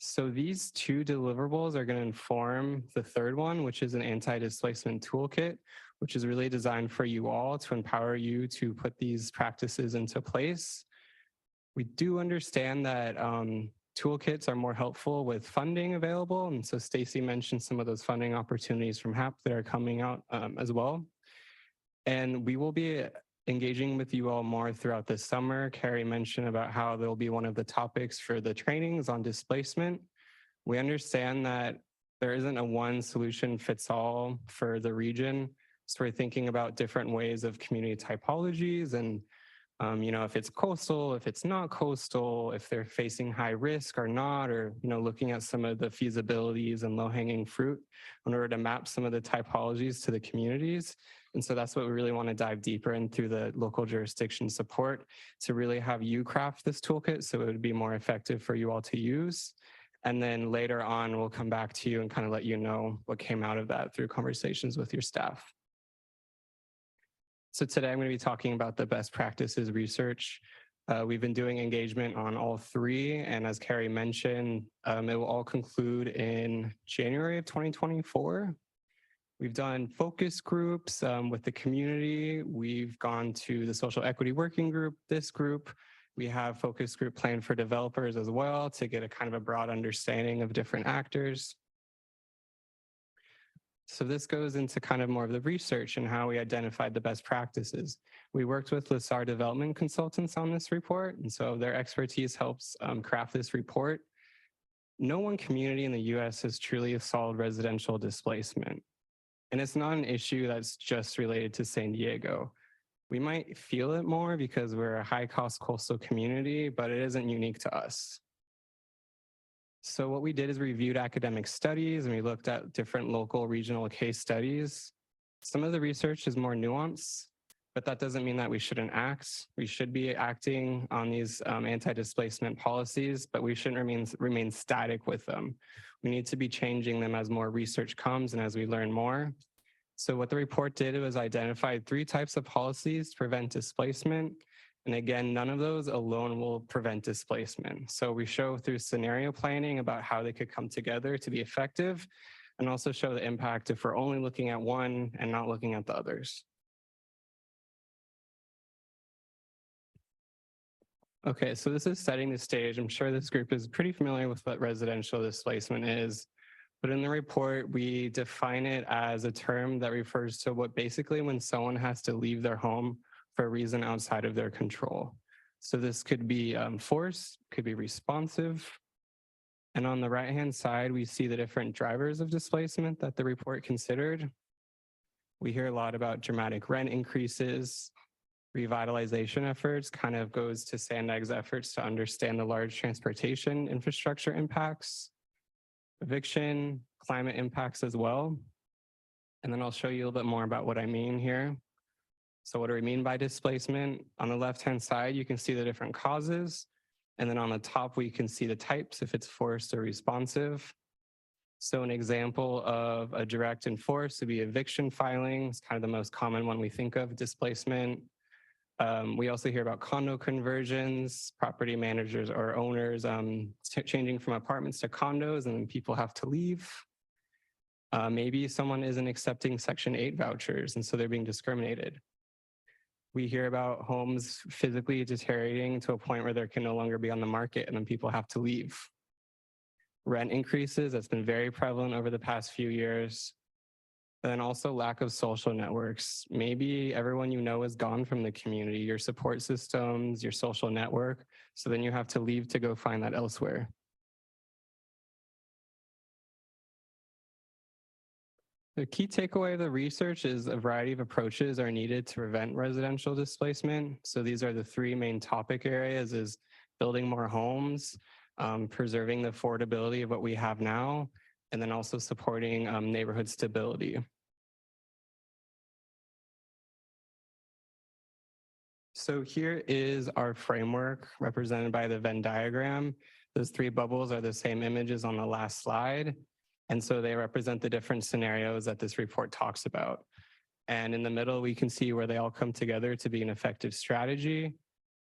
So these two deliverables are going to inform the third one, which is an anti-displacement toolkit, which is really designed for you all to empower you to put these practices into place. We do understand that toolkits are more helpful with funding available. And so Stacy mentioned some of those funding opportunities from HAP that are coming out as well. And we will be engaging with you all more throughout the summer. Carrie mentioned about how there'll be one of the topics for the trainings on displacement. We understand that there isn't a one solution fits all for the region. So we're thinking about different ways of community typologies and if it's coastal, if it's not coastal, if they're facing high risk or not, or, looking at some of the feasibilities and low-hanging fruit in order to map some of the typologies to the communities. And so that's what we really want to dive deeper in through the local jurisdiction support to really have you craft this toolkit so it would be more effective for you all to use. And then later on, we'll come back to you and kind of let you know what came out of that through conversations with your staff. So today I'm going to be talking about the best practices research. We've been doing engagement on all three, and as Carrie mentioned, it will all conclude in January of 2024. We've done focus groups with the community. We've gone to the social equity working group, this group. We have focus group planned for developers as well to get a kind of a broad understanding of different actors. So this goes into kind of more of the research and how we identified the best practices. We worked with LaSAR development consultants on this report, and so their expertise helps craft this report. No one community in the US has truly solved residential displacement. And it's not an issue that's just related to San Diego. We might feel it more because we're a high-cost coastal community, but it isn't unique to us. So what we did is reviewed academic studies and we looked at different local regional case studies. Some of the research is more nuanced, but that doesn't mean that we shouldn't act. We should be acting on these anti-displacement policies, but we shouldn't remain static with them. We need to be changing them as more research comes and as we learn more. So what the report did was identify 3 types of policies to prevent displacement. And again, none of those alone will prevent displacement. So we show through scenario planning about how they could come together to be effective, and also show the impact if we're only looking at one and not looking at the others. Okay, so this is setting the stage. I'm sure this group is pretty familiar with what residential displacement is, but in the report, we define it as a term that refers to what basically when someone has to leave their home for a reason outside of their control. So this could be forced, could be responsive. And on the right-hand side, we see the different drivers of displacement that the report considered. We hear a lot about dramatic rent increases, revitalization efforts, kind of goes to SANDAG's efforts to understand the large transportation infrastructure impacts, eviction, climate impacts as well. And then I'll show you a little bit more about what I mean here. So what do we mean by displacement? On the left-hand side, you can see the different causes. And then on the top, we can see the types, if it's forced or responsive. So an example of a direct and forced would be eviction filing. It's kind of the most common one we think of, displacement. We also hear about condo conversions, property managers or owners changing from apartments to condos, and then people have to leave. Maybe someone isn't accepting Section 8 vouchers, and so they're being discriminated. We hear about homes physically deteriorating to a point where they can no longer be on the market, and then people have to leave. Rent increases, that's been very prevalent over the past few years. And then also lack of social networks. Maybe everyone you know is gone from the community, your support systems, your social network. So then you have to leave to go find that elsewhere. The key takeaway of the research is a variety of approaches are needed to prevent residential displacement. So these are the three main topic areas: is building more homes, preserving the affordability of what we have now, and then also supporting neighborhood stability. So here is our framework represented by the Venn diagram. Those three bubbles are the same images on the last slide. And so they represent the different scenarios that this report talks about. And in the middle, we can see where they all come together to be an effective strategy.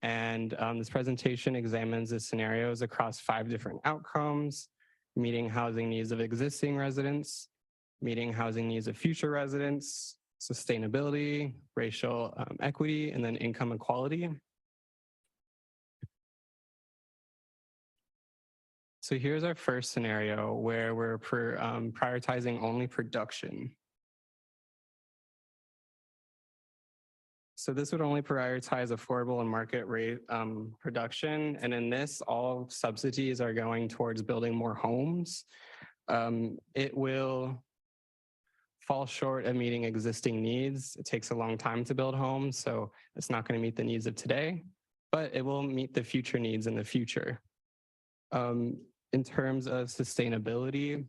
And this presentation examines the scenarios across 5 different outcomes: meeting housing needs of existing residents, meeting housing needs of future residents, sustainability, racial equity, and then income equality. So here's our first scenario where we're prioritizing only production. So this would only prioritize affordable and market rate production. And in this, all subsidies are going towards building more homes. It will fall short of meeting existing needs. It takes a long time to build homes, so it's not going to meet the needs of today, but it will meet the future needs in the future. In terms of sustainability,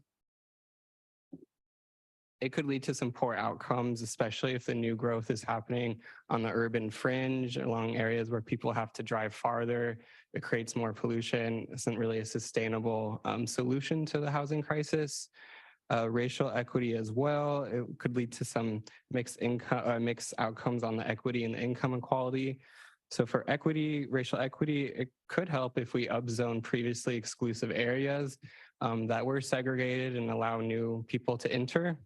it could lead to some poor outcomes, especially if the new growth is happening on the urban fringe, along areas where people have to drive farther. It creates more pollution. It isn't really a sustainable solution to the housing crisis. Racial equity as well. It could lead to some mixed outcomes on the equity and the income equality. So for equity, racial equity, it could help if we upzone previously exclusive areas that were segregated and allow new people to enter.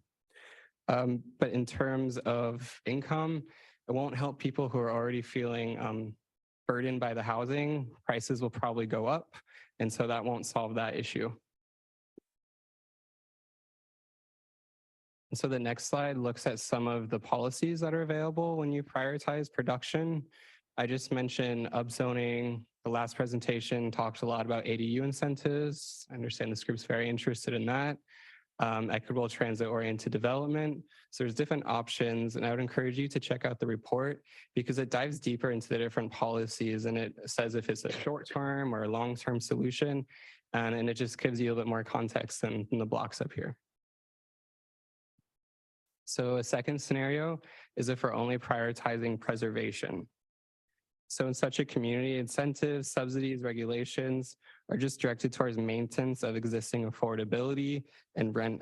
But in terms of income, it won't help people who are already feeling burdened by the housing. Prices will probably go up, and so that won't solve that issue. And so the next slide looks at some of the policies that are available when you prioritize production. I just mentioned upzoning. The last presentation talked a lot about ADU incentives. I understand this group's very interested in that. Equitable transit-oriented development. So there's different options, and I would encourage you to check out the report because it dives deeper into the different policies, and it says if it's a short-term or a long-term solution, and it just gives you a bit more context than the blocks up here. So a second scenario is if we're only prioritizing preservation. So in such a community, incentives, subsidies, regulations are just directed towards maintenance of existing affordability and rent,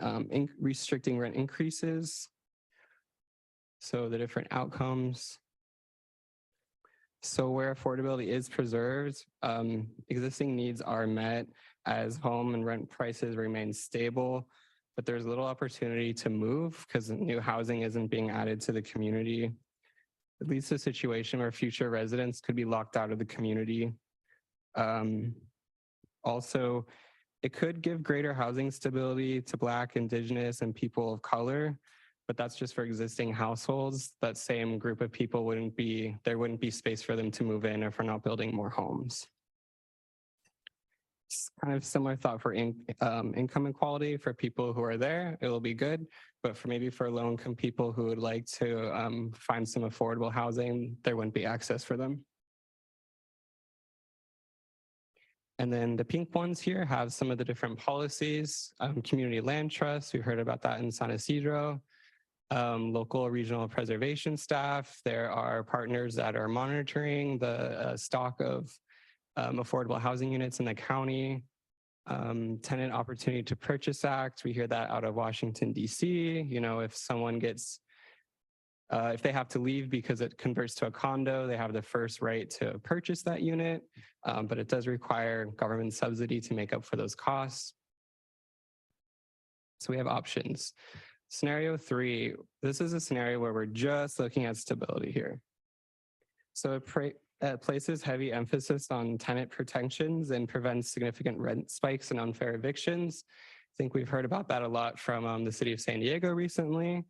restricting rent increases. So the different outcomes. So where affordability is preserved, existing needs are met as home and rent prices remain stable, but there's little opportunity to move because new housing isn't being added to the community. It leads to a situation where future residents could be locked out of the community. Also, it could give greater housing stability to Black, Indigenous, and people of color, but that's just for existing households. That same group of people there wouldn't be space for them to move in if we're not building more homes. It's kind of similar thought for income inequality. For people who are there, it will be good, but maybe for low-income people who would like to find some affordable housing, there wouldn't be access for them. And then the pink ones here have some of the different policies. Community land trust, we heard about that in San Isidro. Local regional preservation staff. There are partners that are monitoring the stock of affordable housing units in the county. Tenant Opportunity to Purchase Act, we hear that out of Washington, D.C. You know, if someone gets, if they have to leave because it converts to a condo, they have the first right to purchase that unit, but it does require government subsidy to make up for those costs. So we have options. Scenario 3, this is a scenario where we're just looking at stability here. So it places heavy emphasis on tenant protections and prevents significant rent spikes and unfair evictions. I think we've heard about that a lot from the city of San Diego recently.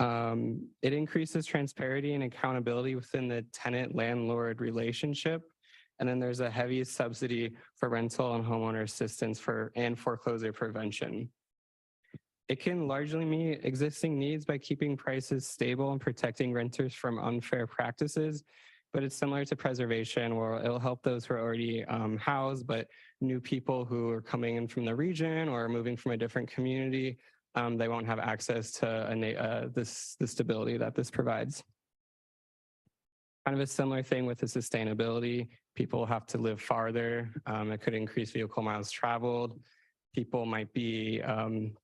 It increases transparency and accountability within the tenant-landlord relationship. And then there's a heavy subsidy for rental and homeowner assistance and foreclosure prevention. It can largely meet existing needs by keeping prices stable and protecting renters from unfair practices, but it's similar to preservation where it'll help those who are already housed, but new people who are coming in from the region or moving from a different community, they won't have access to the stability that this provides. Kind of a similar thing with the sustainability. People have to live farther. It could increase vehicle miles traveled. People might be,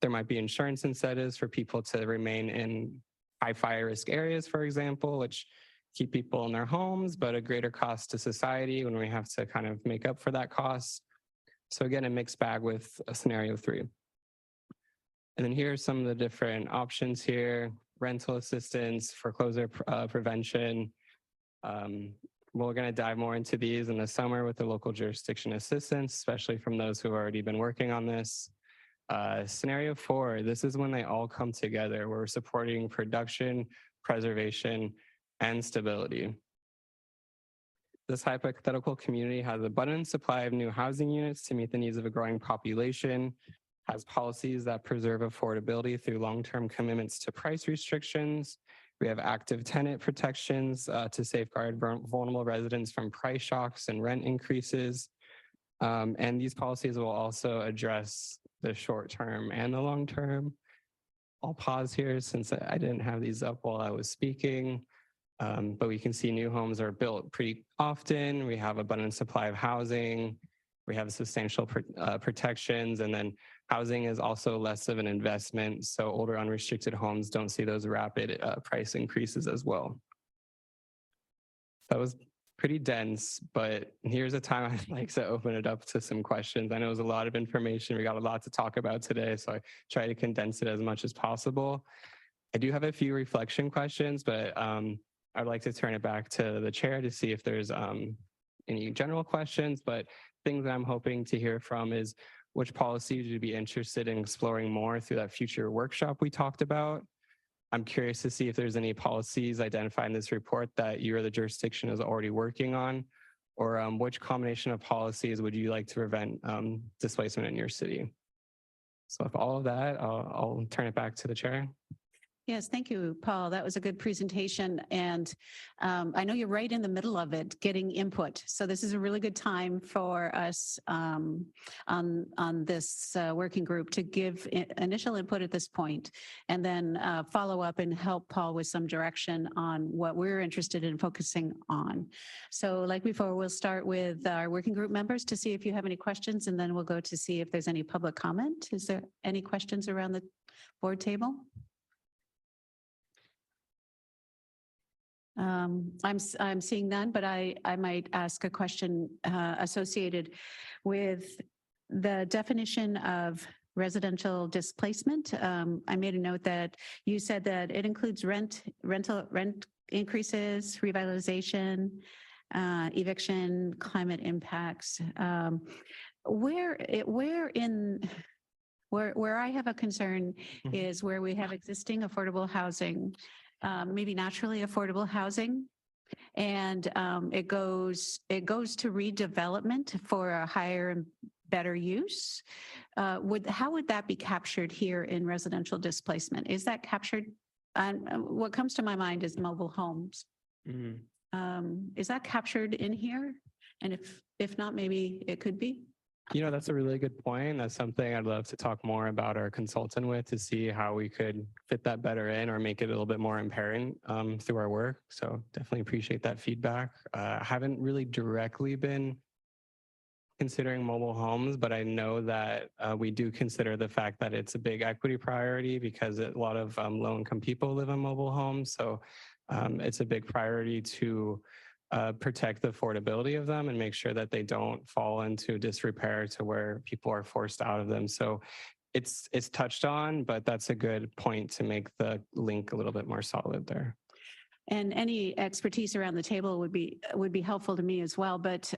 there might be insurance incentives for people to remain in high fire risk areas, for example, which keep people in their homes, but a greater cost to society when we have to kind of make up for that cost. So again, a mixed bag with scenario 3. And then here are some of the different options here: rental assistance, foreclosure prevention. We're going to dive more into these in the summer with the local jurisdiction assistance, especially from those who have already been working on this. Scenario 4, this is when they all come together. We're supporting production, preservation, and stability. This hypothetical community has an abundant supply of new housing units to meet the needs of a growing population, has policies that preserve affordability through long-term commitments to price restrictions. We have active tenant protections to safeguard vulnerable residents from price shocks and rent increases. And these policies will also address the short-term and the long-term. I'll pause here since I didn't have these up while I was speaking. But we can see new homes are built pretty often. We have abundant supply of housing. We have substantial protections, and then housing is also less of an investment. So older unrestricted homes don't see those rapid price increases as well. That was pretty dense, but here's a time I'd like to open it up to some questions. I know it was a lot of information. We got a lot to talk about today, so I try to condense it as much as possible. I do have a few reflection questions, but I'd like to turn it back to the chair to see if there's any general questions, but things that I'm hoping to hear from is which policies you'd be interested in exploring more through that future workshop we talked about. I'm curious to see if there's any policies identified in this report that you or the jurisdiction is already working on, or which combination of policies would you like to prevent displacement in your city? So with all of that, I'll turn it back to the chair. Yes, thank you, Paul. That was a good presentation. And I know you're right in the middle of it, getting input. So this is a really good time for us on this working group to give initial input at this point, and then follow up and help Paul with some direction on what we're interested in focusing on. So like before, we'll start with our working group members to see if you have any questions, and then we'll go to see if there's any public comment. Is there any questions around the board table? I'm seeing none, but I might ask a question associated with the definition of residential displacement. I made a note that you said that it includes rent increases, revitalization, eviction, climate impacts. Where in Where I have a concern is where we have existing affordable housing, maybe naturally affordable housing. And it goes to redevelopment for a higher and better use. How would that be captured here in residential displacement? Is that captured? What comes to my mind is mobile homes. Is that captured in here? And if not, maybe it could be. You know, that's a really good point. That's something I'd love to talk more about our consultant with to see how we could fit that better in or make it a little bit more apparent through our work. So definitely appreciate that feedback. I haven't really directly been considering mobile homes, but I know that we do consider the fact that it's a big equity priority because a lot of low-income people live in mobile homes. So it's a big priority to protect the affordability of them and make sure that they don't fall into disrepair to where people are forced out of them. So it's touched on, but that's a good point to make the link a little bit more solid there. And any expertise around the table would be helpful to me as well. But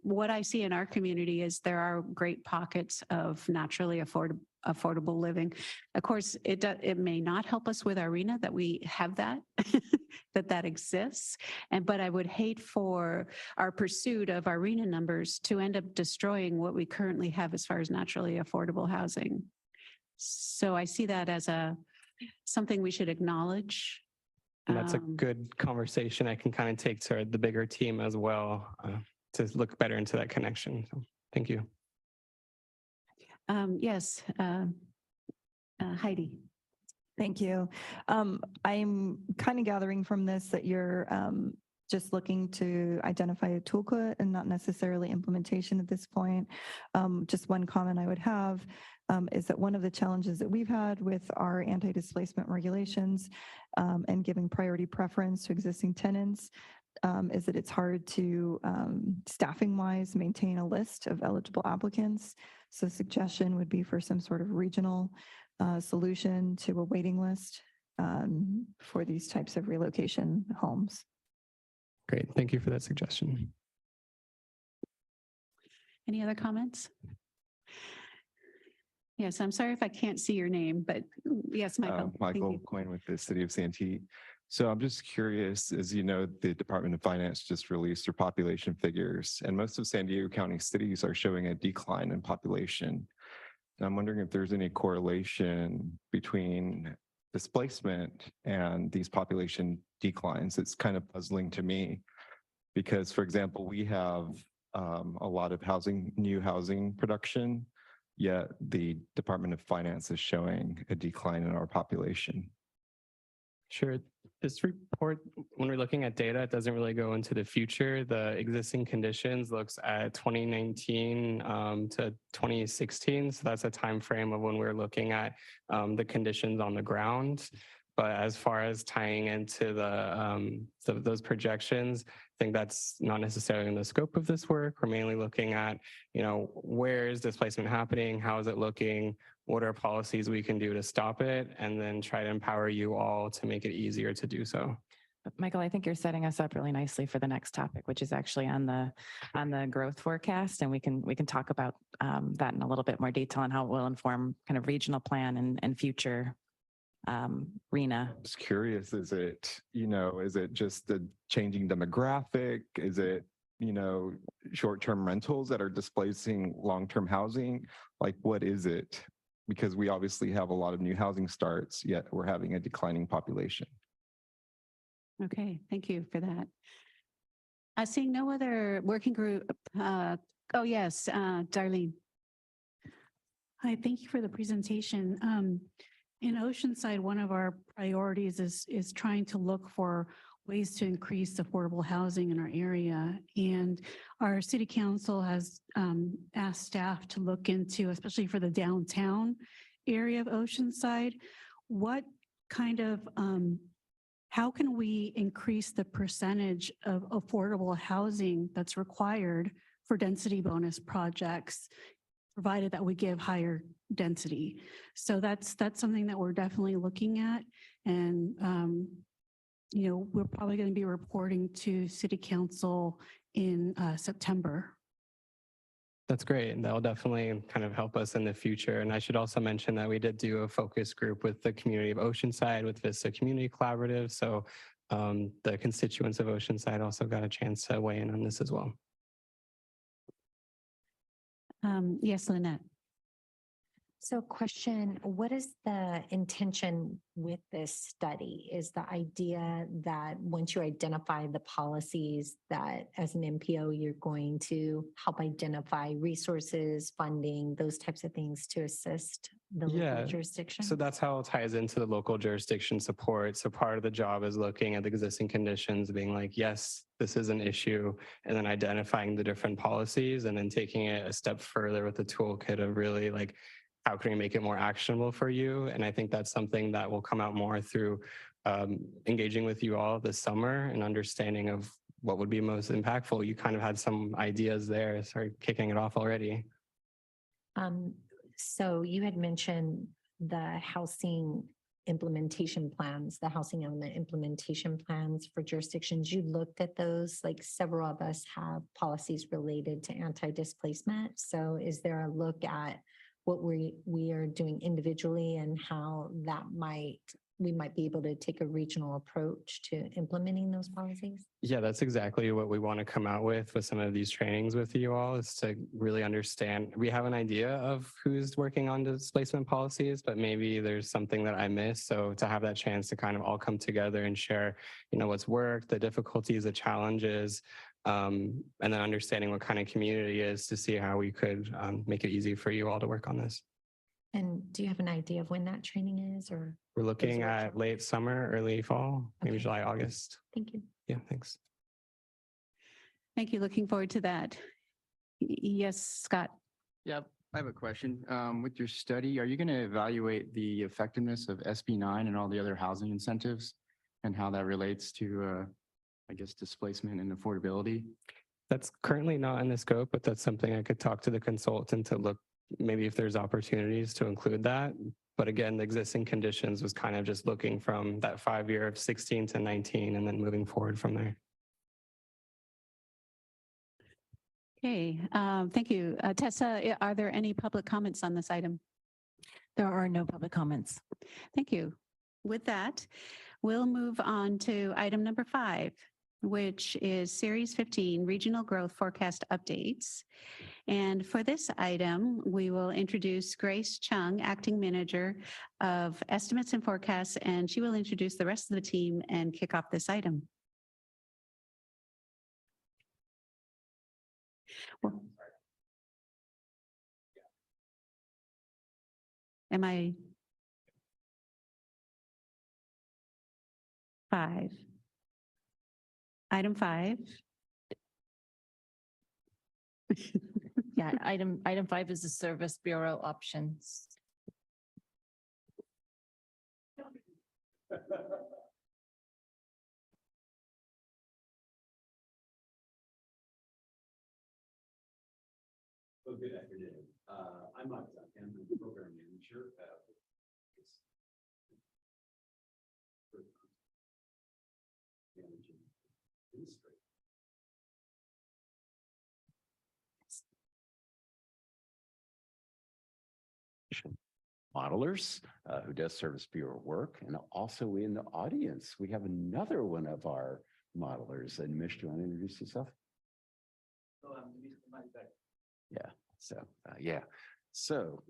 what I see in our community is there are great pockets of naturally affordable living. Of course, it may not help us with our RENA that we have that, that exists. But I would hate for our pursuit of our RENA numbers to end up destroying what we currently have as far as naturally affordable housing. So I see that as something we should acknowledge. And that's a good conversation I can kind of take to the bigger team as well to look better into that connection. So thank you. Yes, Heidi. Thank you. I'm kind of gathering from this that you're just looking to identify a toolkit and not necessarily implementation at this point. Just one comment I would have is that one of the challenges that we've had with our anti-displacement regulations and giving priority preference to existing tenants is that it's hard to staffing-wise maintain a list of eligible applicants. So suggestion would be for some sort of regional solution to a waiting list for these types of relocation homes. Great, thank you for that suggestion. Any other comments? Yes, I'm sorry if I can't see your name, but yes, Michael. Michael Coyne with the City of Santee. So I'm just curious, as you know, the Department of Finance just released their population figures, and most of San Diego County cities are showing a decline in population. And I'm wondering if there's any correlation between displacement and these population declines. It's kind of puzzling to me because, for example, we have a lot of new housing production, yet the Department of Finance is showing a decline in our population. Sure. This report, when we're looking at data, it doesn't really go into the future. The existing conditions looks at 2019 to 2016. So that's a time frame of when we're looking at the conditions on the ground. But as far as tying into those projections, I think that's not necessarily in the scope of this work. We're mainly looking at, where is displacement happening? How is it looking? What are policies we can do to stop it? And then try to empower you all to make it easier to do so. Michael, I think you're setting us up really nicely for the next topic, which is actually on the growth forecast, and we can talk about that in a little bit more detail and how it will inform kind of regional plan and future RENA. Just curious, is it just the changing demographic? Is it, short-term rentals that are displacing long-term housing? Like, what is it? Because we obviously have a lot of new housing starts, yet we're having a declining population. Okay, thank you for that. Seeing no other working group. Oh, yes, Darlene. Hi, thank you for the presentation. In Oceanside, one of our priorities is trying to look for ways to increase affordable housing in our area. And our city council has asked staff to look into, especially for the downtown area of Oceanside, what kind of, how can we increase the percentage of affordable housing that's required for density bonus projects, provided that we give higher density? So that's something that we're definitely looking at. And, we're probably going to be reporting to City Council in September. That's great. And that'll definitely kind of help us in the future. And I should also mention that we did do a focus group with the community of Oceanside with Vista Community Collaborative. So the constituents of Oceanside also got a chance to weigh in on this as well. Yes, Lynette. So question, what is the intention with this study? Is the idea that once you identify the policies that as an MPO, you're going to help identify resources, funding, those types of things to assist the local jurisdiction? So that's how it ties into the local jurisdiction support. So part of the job is looking at the existing conditions, being like, yes, this is an issue, and then identifying the different policies and then taking it a step further with the toolkit of really like, how can we make it more actionable for you? And I think that's something that will come out more through engaging with you all this summer and understanding of what would be most impactful. You kind of had some ideas there, start kicking it off already. So you had mentioned the housing implementation plans, the housing element implementation plans for jurisdictions. You looked at those, like several of us have policies related to anti-displacement. So is there a look at what we are doing individually and how that we might be able to take a regional approach to implementing those policies? Yeah, that's exactly what we want to come out with some of these trainings with you all, is to really understand. We have an idea of who's working on displacement policies, but maybe there's something that I missed. So to have that chance to kind of all come together and share, what's worked, the difficulties, the challenges, and then understanding what kind of community is to see how we could make it easy for you all to work on this. And do you have an idea of when that training is, or? We're looking at late summer, early fall, maybe July, August. Thank you. Yeah, thanks. Thank you. Looking forward to that. Yes, Scott. Yeah, I have a question. With your study, are you going to evaluate the effectiveness of SB9 and all the other housing incentives and how that relates to, displacement and affordability? That's currently not in the scope, but that's something I could talk to the consultant to look, maybe if there's opportunities to include that. But again, the existing conditions was kind of just looking from that 5 year of 16 to 19 and then moving forward from there. Okay, thank you. Tessa, are there any public comments on this item? There are no public comments. Thank you. With that, we'll move on to item number 5, which is Series 15, Regional Growth Forecast Updates. And for this item, we will introduce Grace Chung, Acting Manager of Estimates and Forecasts, and she will introduce the rest of the team and kick off this item. Well, am I 5? Item 5. Yeah, item 5 is the Service Bureau options. Well, good afternoon. I'm Mike Duncan, I'm the program manager managing industry. Modelers who does Service Bureau work, and also in the audience we have another one of our modelers. And Mish, do you want to introduce yourself? Yeah. So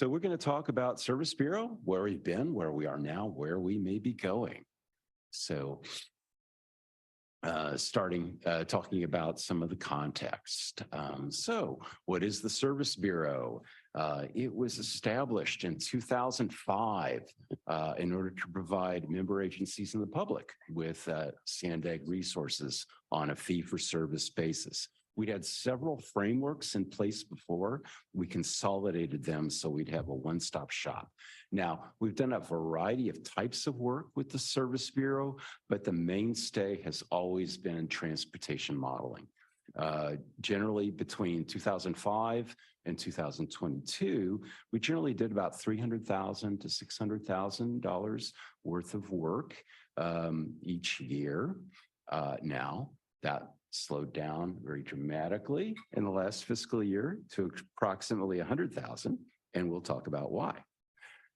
we're going to talk about Service Bureau, where we've been, where we are now, where we may be going. So starting talking about some of the context. So what is the Service Bureau? It was established in 2005 in order to provide member agencies and the public with SANDAG resources on a fee-for-service basis. We'd had several frameworks in place before. We consolidated them so we'd have a one-stop shop. Now, we've done a variety of types of work with the Service Bureau, but the mainstay has always been transportation modeling. Generally between 2005 and 2022, we generally did about $300,000 to $600,000 worth of work each year. Now, that slowed down very dramatically in the last fiscal year to approximately 100,000, and we'll talk about why.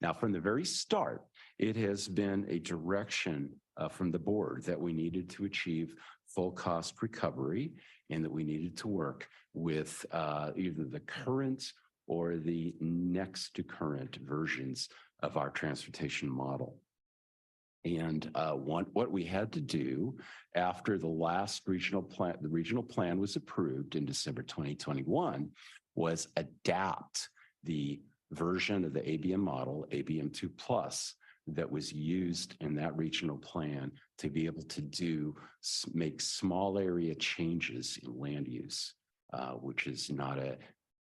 Now, from the very start, it has been a direction from the board that we needed to achieve full cost recovery and that we needed to work with either the current or the next to current versions of our transportation model. And what we had to do after the last regional plan was approved in December 2021 was adapt the version of the ABM model, ABM2 Plus, that was used in that regional plan to be able to make small area changes in land use, which is not a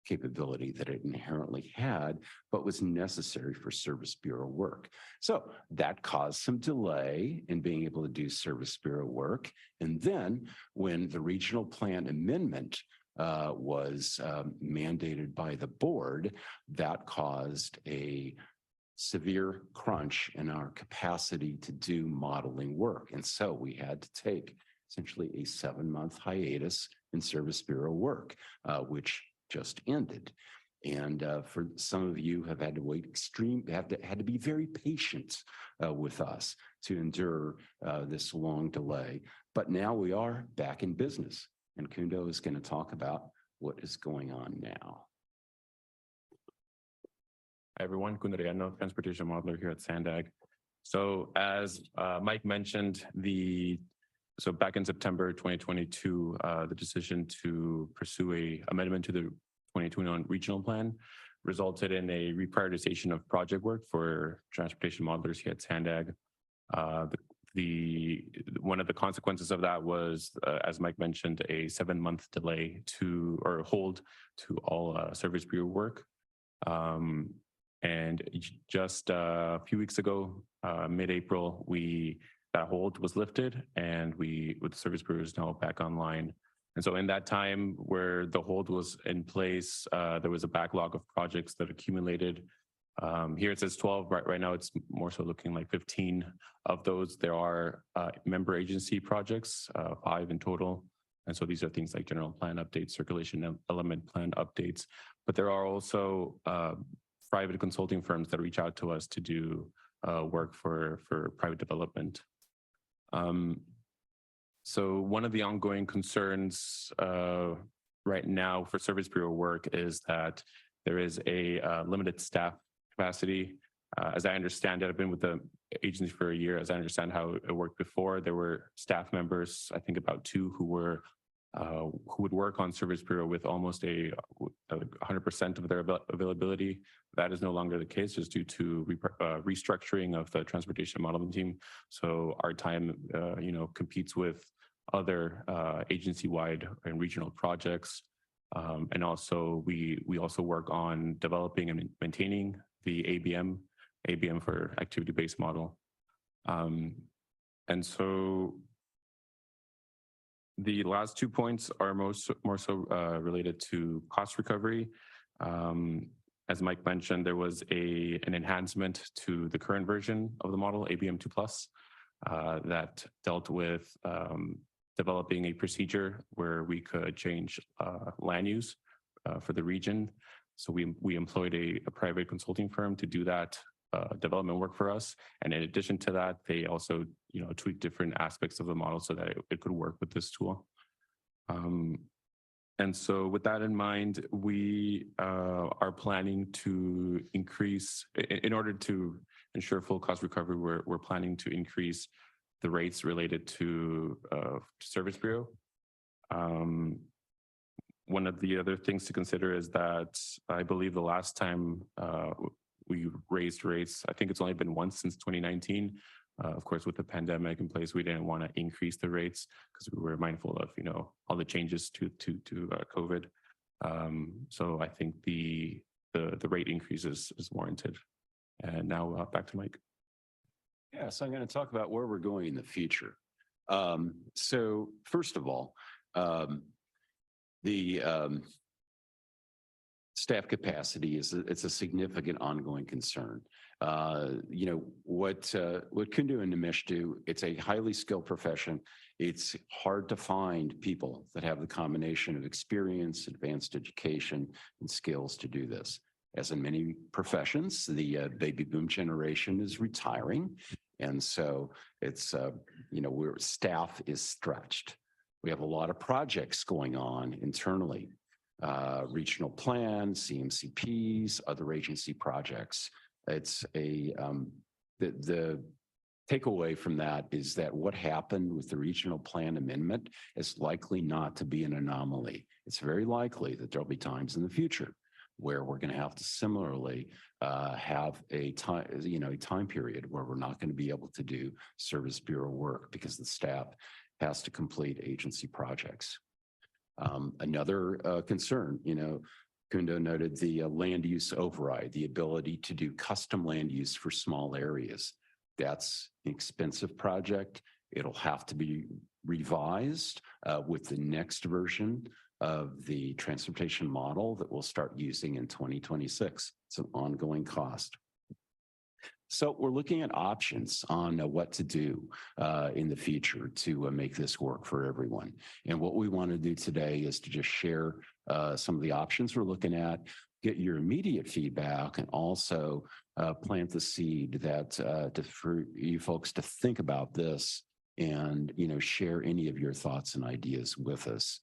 capability that it inherently had, but was necessary for Service Bureau work. So that caused some delay in being able to do Service Bureau work. And then when the regional plan amendment was mandated by the board, that caused a severe crunch in our capacity to do modeling work. And so we had to take essentially a 7-month hiatus in Service Bureau work, which just ended. And for some of you have had to wait had to be very patient with us to endure this long delay. But now we are back in business, and Kundo is going to talk about what is going on now. Hi, everyone. Kundariano, transportation modeler here at SANDAG. So as Mike mentioned, so back in September 2022, the decision to pursue an amendment to the 2021 regional plan resulted in a reprioritization of project work for transportation modelers here at SANDAG. One of the consequences of that was, as Mike mentioned, a 7-month delay or hold to all Service Bureau work. And just a few weeks ago, mid-April, that hold was lifted, and with the Service Bureau is now back online. And so in that time where the hold was in place, there was a backlog of projects that accumulated. Here it says 12, right now it's more so looking like 15 of those. There are member agency projects, 5 in total. And so these are things like general plan updates, circulation element plan updates, but there are also private consulting firms that reach out to us to do work for private development. So one of the ongoing concerns right now for Service Bureau work is that there is a limited staff capacity. As I understand it, I've been with the agency for a year. As I understand how it worked before, there were staff members, I think about 2, who would work on Service Bureau with almost 100% of their availability. That is no longer the case, just due to restructuring of the transportation modeling team. So our time, competes with other agency-wide and regional projects. And also we also work on developing and maintaining the ABM for activity-based model. And so the last 2 points are more so related to cost recovery. As Mike mentioned, there was an enhancement to the current version of the model, ABM2 Plus, that dealt with developing a procedure where we could change land use for the region. So we employed a private consulting firm to do that development work for us. And in addition to that, they also tweaked different aspects of the model so that it could work with this tool. And so with that in mind, we are planning to increase, in order to ensure full cost recovery, we're planning to increase the rates related to Service Bureau. One of the other things to consider is that I believe the last time we raised rates, I think it's only been once since 2019. Of course, with the pandemic in place, we didn't want to increase the rates because we were mindful of, all the changes to COVID. So I think the rate increase is warranted. And now back to Mike. Yeah, so I'm going to talk about where we're going in the future. So first of all, Staff capacity it's a significant ongoing concern. What Kundu and Nimish do, it's a highly skilled profession. It's hard to find people that have the combination of experience, advanced education, and skills to do this. As in many professions, the baby boom generation is retiring. And so it's, where staff is stretched. We have a lot of projects going on internally. Regional plans, CMCPs, other agency projects. It's the takeaway from that is that what happened with the regional plan amendment is likely not to be an anomaly. It's very likely that there'll be times in the future where we're going to have to similarly have a time period where we're not going to be able to do Service Bureau work because the staff has to complete agency projects. Another concern, Kundo noted the land use override, the ability to do custom land use for small areas. That's an expensive project. It'll have to be revised with the next version of the transportation model that we'll start using in 2026. It's an ongoing cost. So we're looking at options on what to do in the future to make this work for everyone. And what we want to do today is to just share some of the options we're looking at, get your immediate feedback, and also plant the seed that for you folks to think about this and, share any of your thoughts and ideas with us.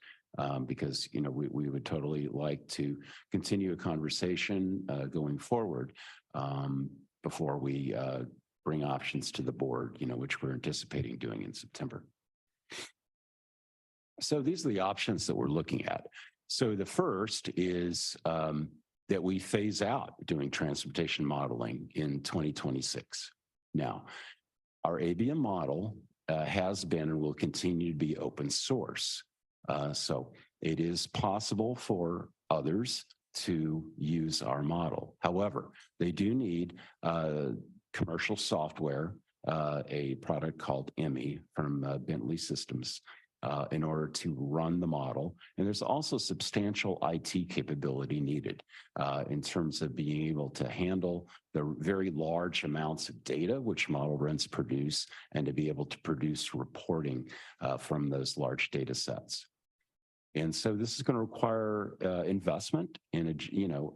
Because, we would totally like to continue a conversation going forward. Before we bring options to the board, which we're anticipating doing in September. So these are the options that we're looking at. So the first is that we phase out doing transportation modeling in 2026. Now, our ABM model has been and will continue to be open source. So it is possible for others to use our model. However, they do need commercial software, a product called Emmy from Bentley Systems, in order to run the model. And there's also substantial IT capability needed in terms of being able to handle the very large amounts of data which model runs produce and to be able to produce reporting from those large data sets. And so this is going to require investment in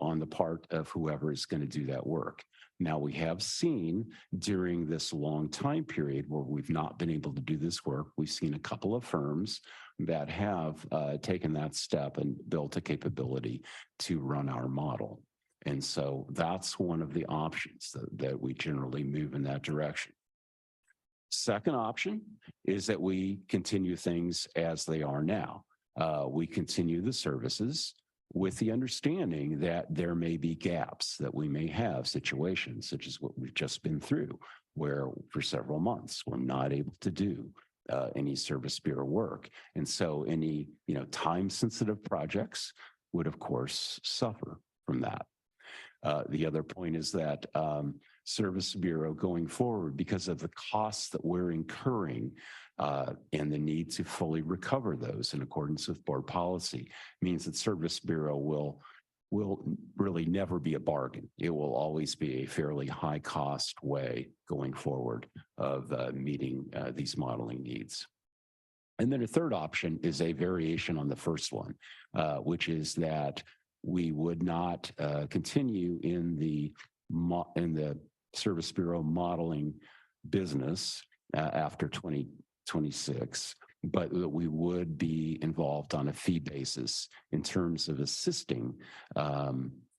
on the part of whoever is going to do that work. Now, we have seen during this long time period where we've not been able to do this work, we've seen a couple of firms that have taken that step and built a capability to run our model. And so that's one of the options that we generally move in that direction. Second option is that we continue things as they are now. We continue the services with the understanding that there may be gaps, that we may have situations such as what we've just been through, where for several months we're not able to do any Service Bureau work. And so any time-sensitive projects would, of course, suffer from that. The other point is that Service Bureau going forward, because of the costs that we're incurring and the need to fully recover those in accordance with board policy, means that Service Bureau will really never be a bargain. It will always be a fairly high cost way going forward of meeting these modeling needs. And then a third option is a variation on the first one, which is that we would not continue in the Service Bureau modeling business after 2026, but that we would be involved on a fee basis in terms of assisting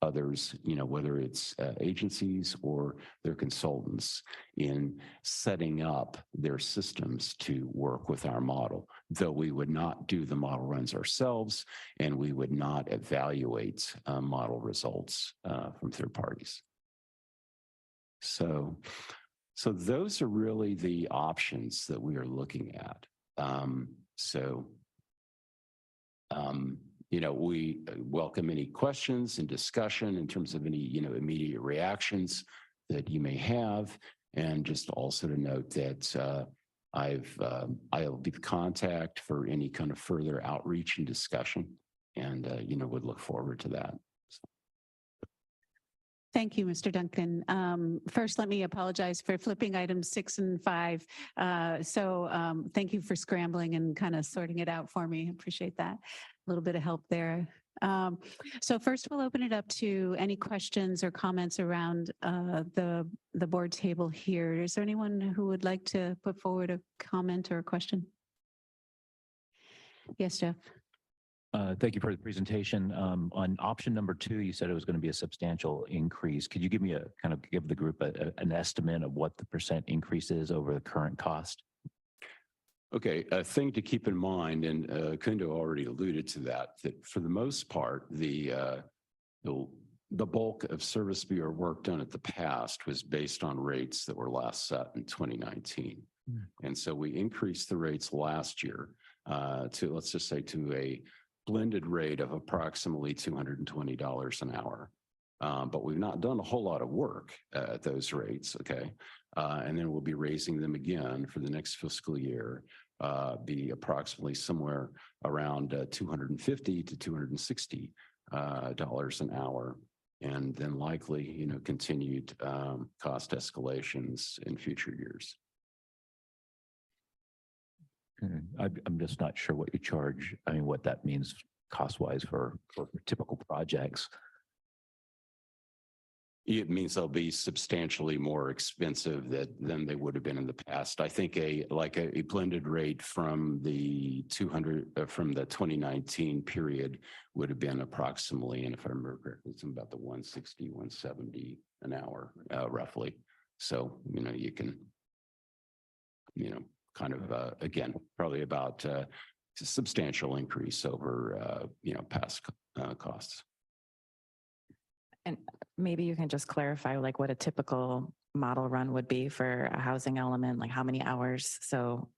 others, whether it's agencies or their consultants in setting up their systems to work with our model, though we would not do the model runs ourselves and we would not evaluate model results from third parties. So those are really the options that we are looking at. We welcome any questions and discussion in terms of any, immediate reactions that you may have. And just also to note that I'll be the contact for any kind of further outreach and discussion, and, would look forward to that. Thank you, Mr. Duncan. First, let me apologize for flipping items 6 and 5. Thank you for scrambling and kind of sorting it out for me. Appreciate that. A little bit of help there. So first, we'll open it up to any questions or comments around the board table here. Is there anyone who would like to put forward a comment or a question? Yes, Jeff. Thank you for the presentation. On option number 2, you said it was going to be a substantial increase. Could you give me give the group an estimate of what the percent increase is over the current cost? Okay, a thing to keep in mind, and Kundo already alluded to that for the most part, the bulk of Service Bureau work done at the past was based on rates that were last set in 2019. And so we increased the rates last year to, let's just say, to a blended rate of approximately $220 an hour. But we've not done a whole lot of work at those rates, okay? And then we'll be raising them again for the next fiscal year, be approximately somewhere around $250 to $260 an hour. And then likely, continued cost escalations in future years. I'm just not sure what you charge. I mean, what that means cost-wise for typical projects. It means they'll be substantially more expensive than they would have been in the past. I think a blended rate from the 2019 period would have been approximately, and if I remember correctly, it's about the 160, 170 an hour, roughly. So, you can, again, probably about a substantial increase over, past costs. And maybe you can just clarify like what a typical model run would be for a housing element, like how many hours, so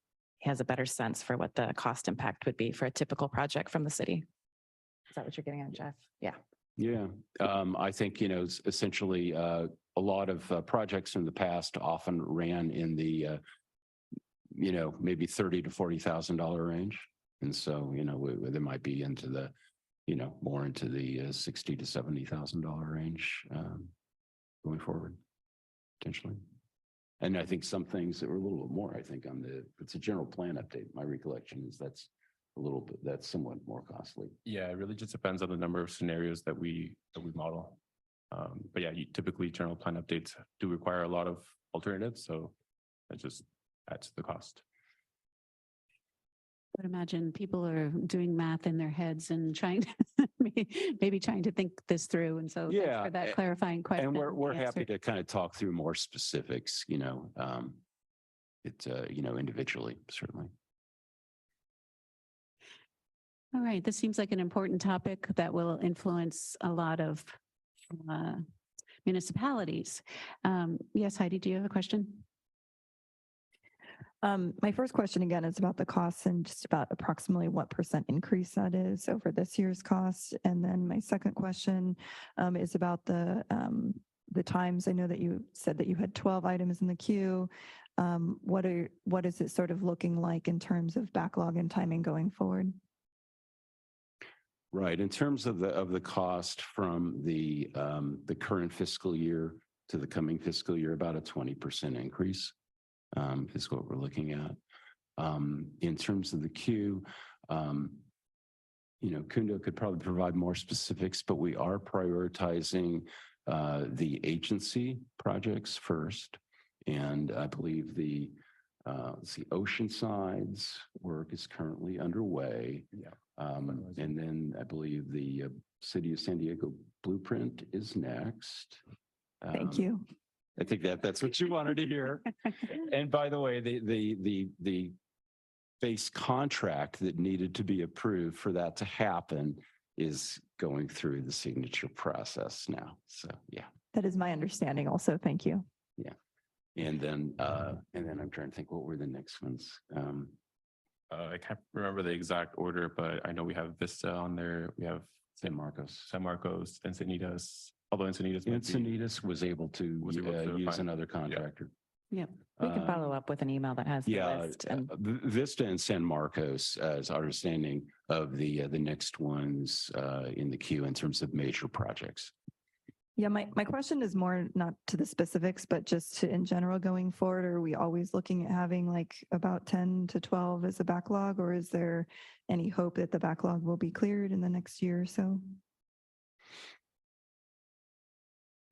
he has a better sense for what the cost impact would be for a typical project from the city. Is that what you're getting at, Jeff? Yeah. Yeah, I think, essentially a lot of projects in the past often ran in the, maybe $30,000 to $40,000 range. And so, they might be into the, more into the $60,000 to $70,000 range going forward, potentially. And I think some things that were a little bit more, I think it's a general plan update. My recollection is that's somewhat more costly. Yeah, it really just depends on the number of scenarios that we model. But yeah, typically general plan updates do require a lot of alternatives. So that just adds to the cost. I would imagine people are doing math in their heads and trying to maybe trying to think this through. And so thanks for that clarifying question. And we're happy to kind of talk through more specifics, individually, certainly. All right, this seems like an important topic that will influence a lot of municipalities. Yes, Heidi, do you have a question? My first question again is about the costs and just about approximately what % increase that is over this year's cost. And then my second question is about the times. I know that you said that you had 12 items in the queue. What is it sort of looking like in terms of backlog and timing going forward? Right. In terms of the cost from the current fiscal year to the coming fiscal year, about a 20% increase. Is what we're looking at. In terms of the queue, Kundo could probably provide more specifics, but we are prioritizing the agency projects first. And I believe the Oceanside's work is currently underway. Yeah. And then I believe the City of San Diego blueprint is next. Thank you. I think that's what you wanted to hear. And by the way, the base contract that needed to be approved for that to happen is going through the signature process now. So yeah. That is my understanding also. Thank you. Yeah. And then I'm trying to think, what were the next ones? I can't remember the exact order, but I know we have Vista on there. We have San Marcos, Encinitas. Although Encinitas was able to use another contractor. Yeah. We can follow up with an email that has the list. And Vista and San Marcos, as our understanding of the next ones in the queue in terms of major projects. Yeah, my question is more not to the specifics, but just to in general going forward. Are we always looking at having like about 10 to 12 as a backlog, or is there any hope that the backlog will be cleared in the next year or so?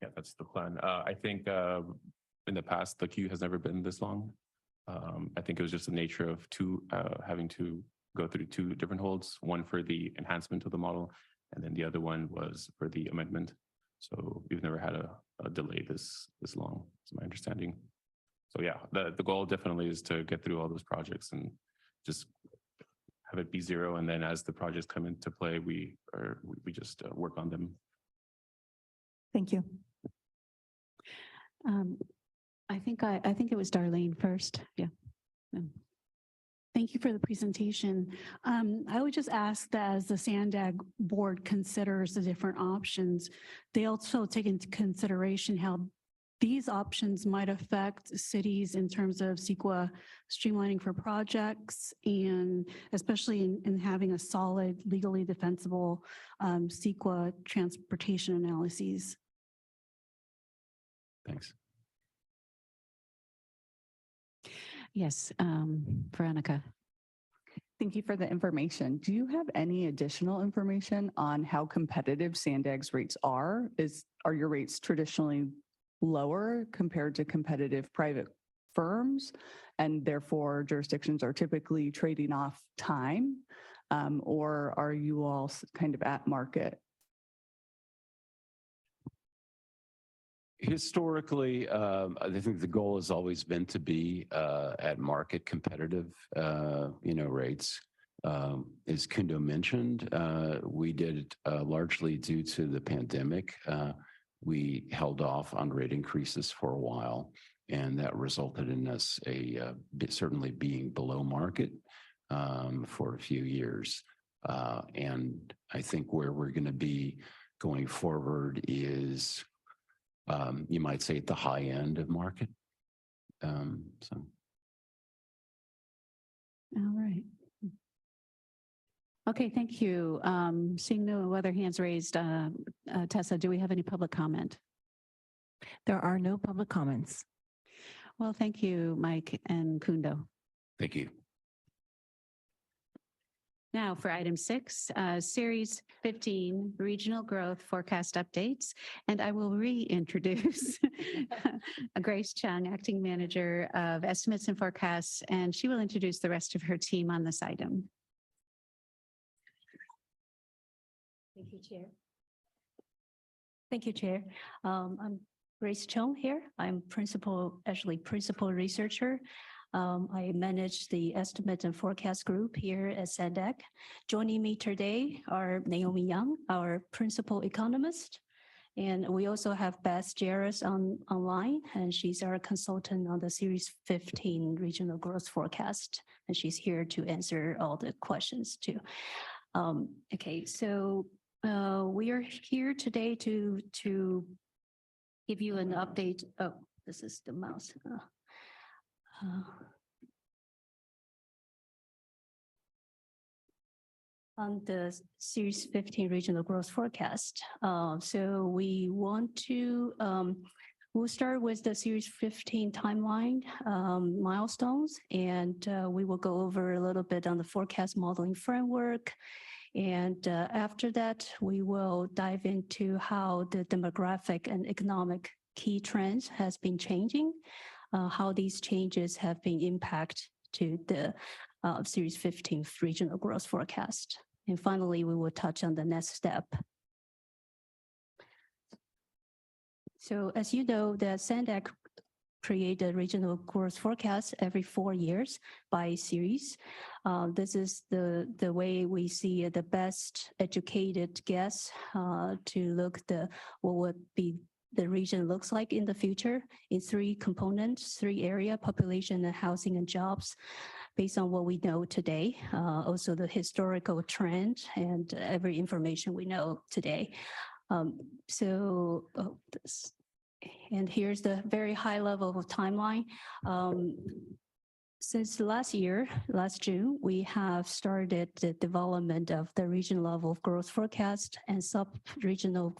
Yeah, that's the plan. I think in the past, the queue has never been this long. I think it was just the nature of having to go through two different holds, one for the enhancement of the model, and then the other one was for the amendment. So we've never had a delay this long, is my understanding. So yeah, the goal definitely is to get through all those projects and just have it be zero. And then as the projects come into play, we just work on them. Thank you. I think it was Darlene first. Yeah. Thank you for the presentation. I would just ask that as the SANDAG board considers the different options, they also take into consideration how these options might affect cities in terms of CEQA streamlining for projects, and especially in having a solid, legally defensible CEQA transportation analyses. Thanks. Yes, Veronica. Thank you for the information. Do you have any additional information on how competitive SANDAG's rates are? Are your rates traditionally lower compared to competitive private firms, and therefore jurisdictions are typically trading off time, or are you all kind of at market? Historically, I think the goal has always been to be at market competitive, rates. As Kundo mentioned, we did it largely due to the pandemic. We held off on rate increases for a while, and that resulted in us certainly being below market for a few years. And I think where we're going to be going forward is you might say at the high end of market. All right. Okay, thank you. Seeing no other hands raised, Tessa, do we have any public comment? There are no public comments. Well, thank you, Mike and Kundo. Thank you. Now for item 6, Series 15 Regional Growth Forecast Updates. And I will reintroduce Grace Chung, Acting Manager of Estimates and Forecasts, and she will introduce the rest of her team on this item. Thank you, Chair. Thank you, Chair. I'm Grace Chung here. I'm principal researcher. I manage the estimate and forecast group here at SANDAG. Joining me today are Naomi Young, our principal economist, and we also have Beth Jarris online, and she's our consultant on the Series 15 Regional Growth Forecast, and she's here to answer all the questions too. Okay, so we are here today to give you an update. Oh, this is the mouse. On the Series 15 Regional Growth Forecast. So we want to, we'll start with the Series 15 timeline milestones, and we will go over a little bit on the forecast modeling framework. And after that, we will dive into how the demographic and economic key trends has been changing, how these changes have been impact to the Series 15 Regional Growth Forecast. And finally, we will touch on the next step. So as you know, the SANDAG create a regional growth forecast every 4 years by series. This is the way we see the best educated guess to look what would be the region looks like in the future in 3 components, 3 area: population and housing and jobs, based on what we know today, also the historical trend and every information we know today. And here's the very high level of timeline. Since last June, we have started the development of the region level of growth forecast and sub-regional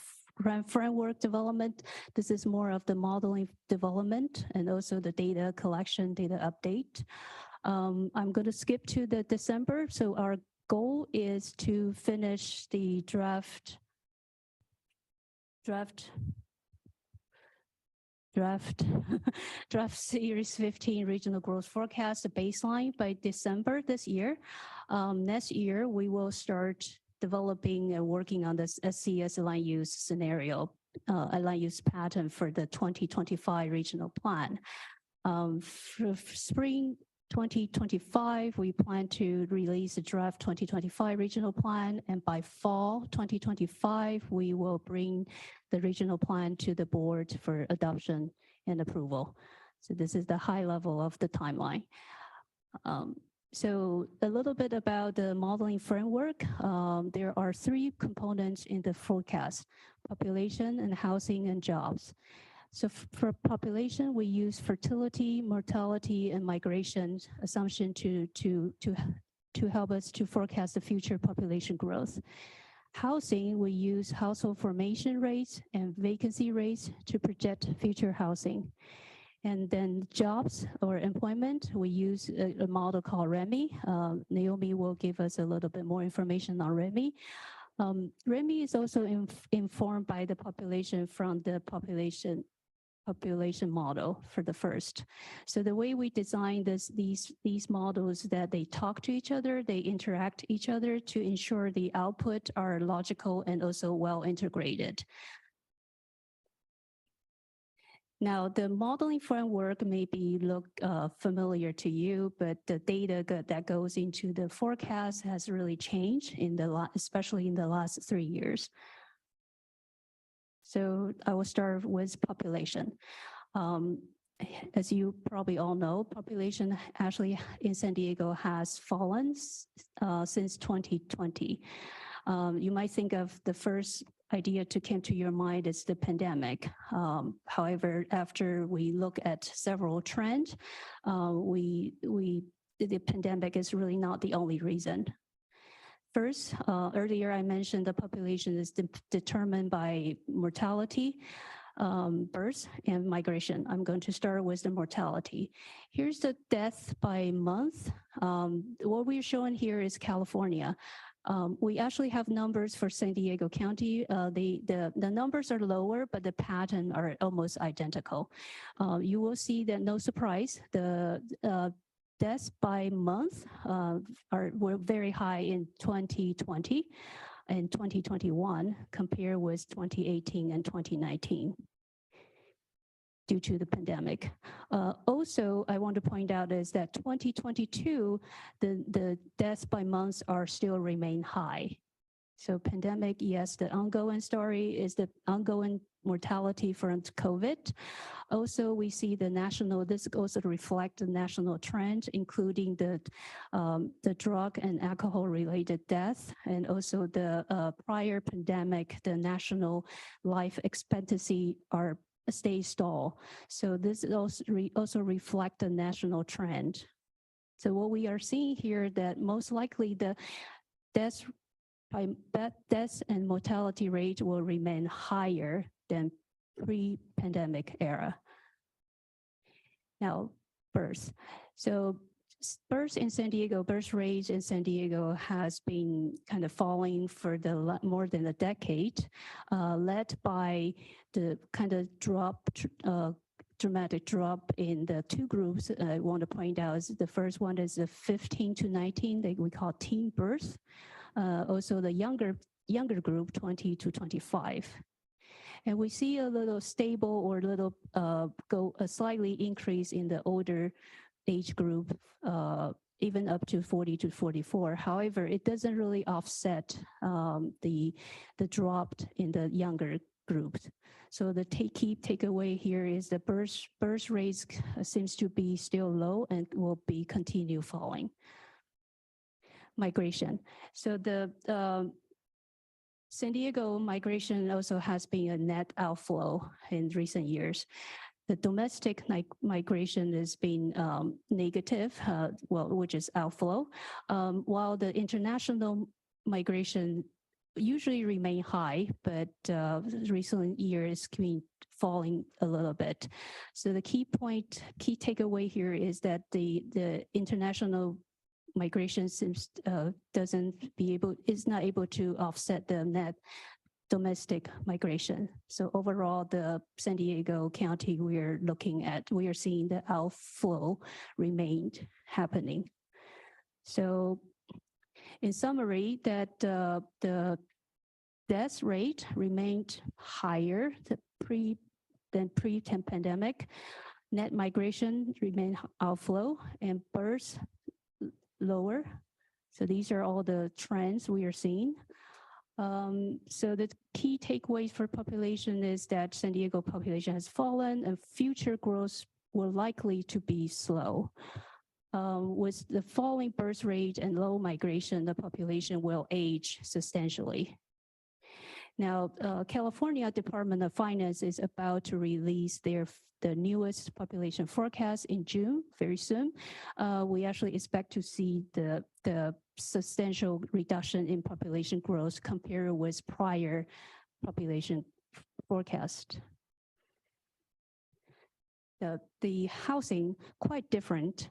framework development. This is more of the modeling development and also the data collection, data update. I'm going to skip to the December. So our goal is to finish the draft series 15 regional growth forecast, the baseline by December this year. Next year, we will start developing and working on this SCS land use scenario, a land use pattern for the 2025 regional plan. For spring 2025, we plan to release a draft 2025 regional plan, and by fall 2025, we will bring the regional plan to the board for adoption and approval. So this is the high level of the timeline. So a little bit about the modeling framework. There are three components in the forecast: population and housing and jobs. So for population, we use fertility, mortality, and migration assumption to help us to forecast the future population growth. Housing, we use household formation rates and vacancy rates to project future housing. And then jobs or employment, we use a model called REMI. Naomi will give us a little bit more information on REMI. REMI is also informed by the population from the population model for the first. So the way we design these models, that they talk to each other, they interact each other to ensure the output are logical and also well integrated. Now, the modeling framework may look familiar to you, but the data that goes into the forecast has really changed especially in the last 3 years. So I will start with population. As you probably all know, population actually in San Diego has fallen since 2020. You might think of the first idea to come to your mind is the pandemic. However, after we look at several trends, the pandemic is really not the only reason. First, earlier I mentioned the population is determined by mortality, births, and migration. I'm going to start with the mortality. Here's the death by month. What we're showing here is California. We actually have numbers for San Diego County. The numbers are lower, but the pattern are almost identical. You will see that, no surprise, the deaths by month were very high in 2020 and 2021 compared with 2018 and 2019 due to the pandemic. Also, I want to point out is that 2022, the deaths by months are still remain high. So pandemic, yes, the ongoing story is the ongoing mortality from COVID. Also, we see this also reflect the national trend, including the drug and alcohol related death, and also the prior pandemic, the national life expectancy stay stall. So this also reflect the national trend. So what we are seeing here, that most likely the deaths and mortality rate will remain higher than pre-pandemic era. Now, births. So birth rate in San Diego has been kind of falling for more than a decade, led by the kind of dramatic drop in the two groups I want to point out. The first one is the 15 to 19 that we call teen birth. Also the younger group, 20 to 25. And we see a little stable or a slightly increase in the older age group, even up to 40 to 44. However, it doesn't really offset the drop in the younger groups. So the key takeaway here is the birth rates seems to be still low and will be continue falling. Migration. So the San Diego migration also has been a net outflow in recent years. The domestic migration has been negative, which is outflow, while the international migration usually remain high, but recent years been falling a little bit. So the key takeaway here is that the international migration seems is not able to offset the net domestic migration. So overall, the San Diego County we are seeing the outflow remained happening. So in summary, that the death rate remained higher than pre-pandemic. Net migration remained outflow and births lower. So these are all the trends we are seeing. So the key takeaways for population is that San Diego population has fallen and future growth will likely to be slow. With the falling birth rate and low migration, the population will age substantially. Now, California Department of Finance is about to release the newest population forecast in June, very soon. We actually expect to see the substantial reduction in population growth compared with prior population forecast. The housing quite different.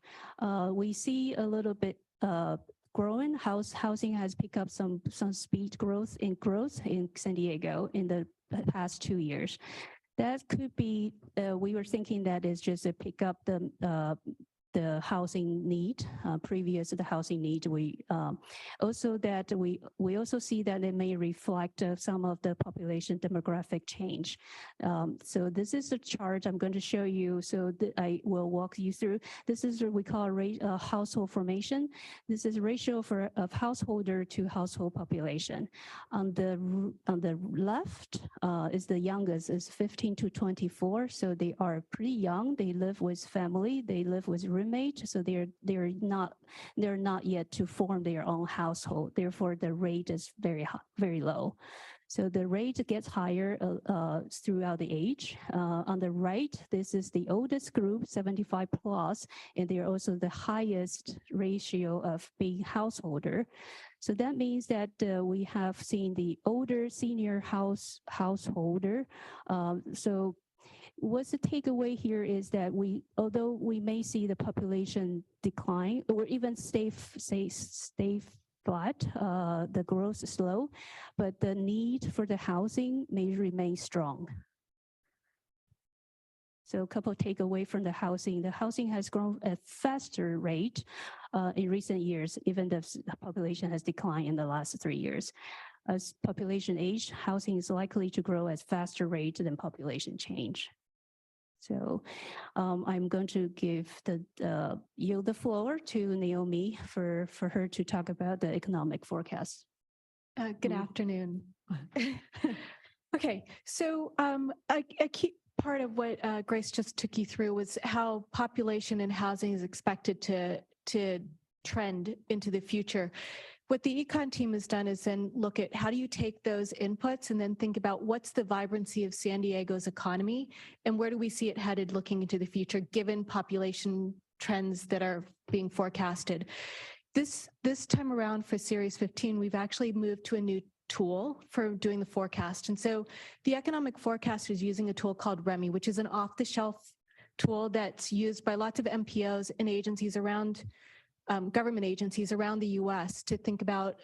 We see a little bit growing. Housing has picked up some speed growth in San Diego in the past 2 years. That could be, we were thinking that is just a pick up the housing need, previous to the housing need. We also see that it may reflect some of the population demographic change. So this is a chart I'm going to show you. So I will walk you through. This is what we call household formation. This is ratio of householder to household population. On the left is the youngest, is 15 to 24. So they are pretty young. They live with family. They live with roommate, so they're not yet to form their own household. Therefore, the rate is very low. So the rate gets higher throughout the age. On the right, this is the oldest group, 75 plus, and they're also the highest ratio of being householder. So that means that we have seen the older senior householder. So what's the takeaway here is that although we may see the population decline or even stay flat, the growth is slow, but the need for the housing may remain strong. So a couple of takeaway from the housing. The housing has grown at faster rate in recent years, even though the population has declined in the last 3 years. As population age, housing is likely to grow at faster rate than population change. So I'm going to yield the floor to Naomi for her to talk about the economic forecast. Good afternoon. Okay, so a key part of what Grace just took you through was how population and housing is expected to trend into the future. What the econ team has done is then look at how do you take those inputs and then think about what's the vibrancy of San Diego's economy and where do we see it headed looking into the future given population trends that are being forecasted. This time around for Series 15, we've actually moved to a new tool for doing the forecast. And so the economic forecast is using a tool called REMI, which is an off-the-shelf tool that's used by lots of MPOs and agencies around government agencies around the US to think about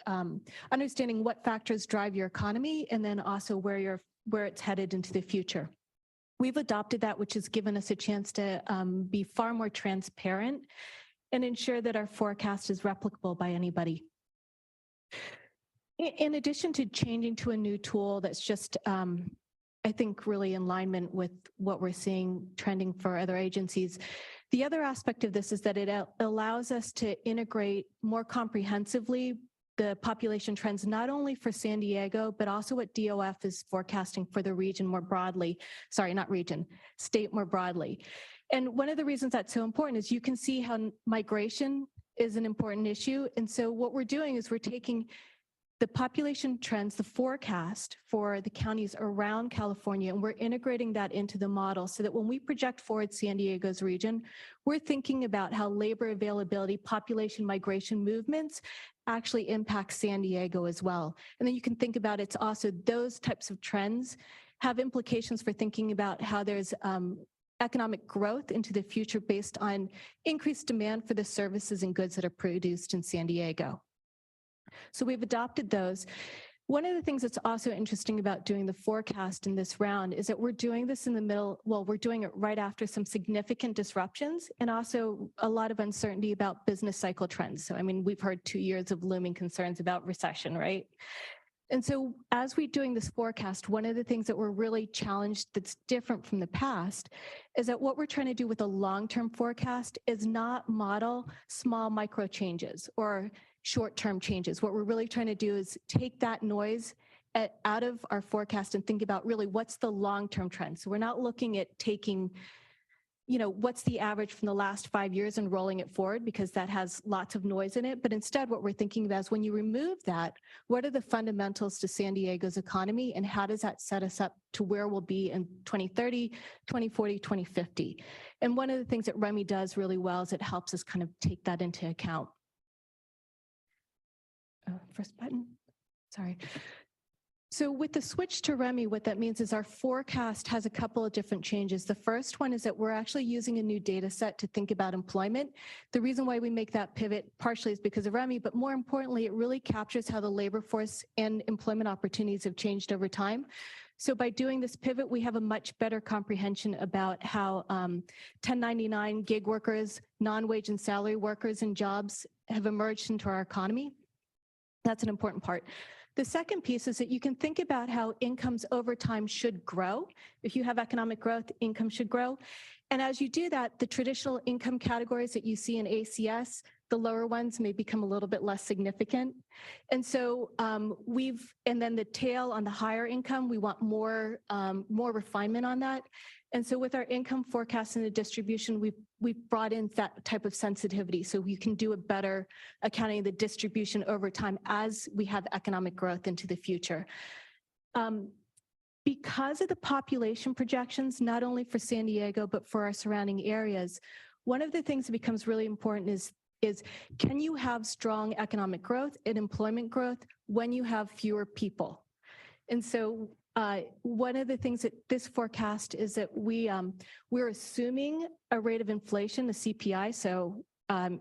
understanding what factors drive your economy and then also where it's headed into the future. We've adopted that, which has given us a chance to be far more transparent and ensure that our forecast is replicable by anybody. In addition to changing to a new tool that's just, I think, really in alignment with what we're seeing trending for other agencies, the other aspect of this is that it allows us to integrate more comprehensively the population trends, not only for San Diego, but also what DOF is forecasting for the region more broadly. Sorry, not region, state more broadly. And one of the reasons that's so important is you can see how migration is an important issue. And so what we're doing is we're taking the population trends, the forecast for the counties around California, and we're integrating that into the model so that when we project forward San Diego's region, we're thinking about how labor availability, population migration movements actually impact San Diego as well. And then you can think about it's also those types of trends have implications for thinking about how there's economic growth into the future based on increased demand for the services and goods that are produced in San Diego. So we've adopted those. One of the things that's also interesting about doing the forecast in this round is that we're doing this in the middle, well, we're doing it right after some significant disruptions and also a lot of uncertainty about business cycle trends. So, I mean, we've heard 2 years of looming concerns about recession, right? And so as we're doing this forecast, one of the things that we're really challenged that's different from the past is that what we're trying to do with a long-term forecast is not model small micro changes or short-term changes. What we're really trying to do is take that noise out of our forecast and think about really what's the long-term trend. So we're not looking at taking, you know, what's the average from the last 5 years and rolling it forward because that has lots of noise in it. But instead, what we're thinking about is when you remove that, what are the fundamentals to San Diego's economy and how does that set us up to where we'll be in 2030, 2040, 2050? And one of the things that REMI does really well is it helps us kind of take that into account. First button, sorry. So with the switch to REMI, what that means is our forecast has a couple of different changes. The first one is that we're actually using a new data set to think about employment. The reason why we make that pivot partially is because of REMI, but more importantly, it really captures how the labor force and employment opportunities have changed over time. So by doing this pivot, we have a much better comprehension about how 1099 gig workers, non-wage and salary workers and jobs have emerged into our economy. That's an important part. The second piece is that you can think about how incomes over time should grow. If you have economic growth, income should grow. And as you do that, the traditional income categories that you see in ACS, the lower ones may become a little bit less significant. And so and then the tail on the higher income, we want more refinement on that. And so with our income forecast and the distribution, we've brought in that type of sensitivity so we can do a better accounting of the distribution over time as we have economic growth into the future. Because of the population projections, not only for San Diego, but for our surrounding areas, one of the things that becomes really important is can you have strong economic growth and employment growth when you have fewer people? And so one of the things that this forecast is that we're assuming a rate of inflation, the CPI. So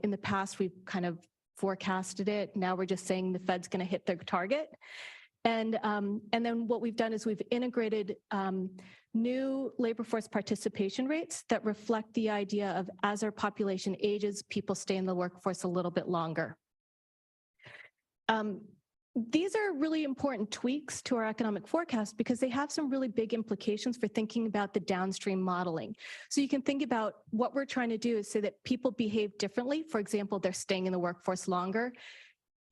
in the past, we've kind of forecasted it. Now we're just saying the Fed's going to hit their target. And then what we've done is we've integrated new labor force participation rates that reflect the idea of as our population ages, people stay in the workforce a little bit longer. These are really important tweaks to our economic forecast because they have some really big implications for thinking about the downstream modeling. So you can think about what we're trying to do is say that people behave differently. For example, they're staying in the workforce longer.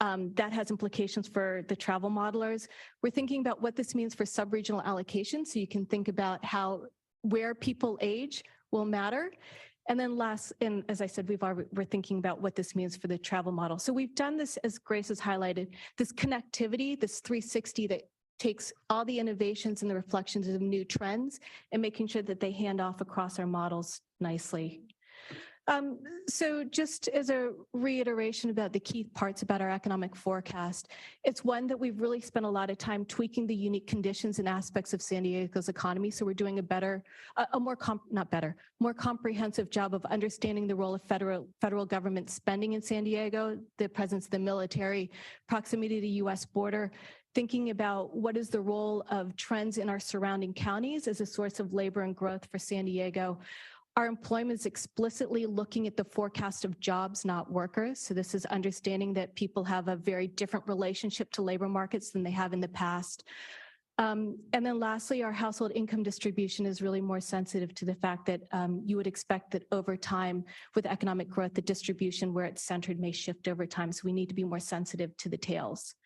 That has implications for the travel modelers. We're thinking about what this means for sub-regional allocation. So you can think about how where people age will matter. And then last, and as I said, we're thinking about what this means for the travel model. So we've done this, as Grace has highlighted, this connectivity, this 360 that takes all the innovations and the reflections of new trends and making sure that they hand off across our models nicely. So just as a reiteration about the key parts about our economic forecast, it's one that we've really spent a lot of time tweaking the unique conditions and aspects of San Diego's economy. So we're doing more comprehensive job of understanding the role of federal government spending in San Diego, the presence of the military, proximity to the US border, thinking about what is the role of trends in our surrounding counties as a source of labor and growth for San Diego. Our employment is explicitly looking at the forecast of jobs, not workers. So this is understanding that people have a very different relationship to labor markets than they have in the past. And then lastly, our household income distribution is really more sensitive to the fact that you would expect that over time with economic growth, the distribution where it's centered may shift over time. So we need to be more sensitive to the tails.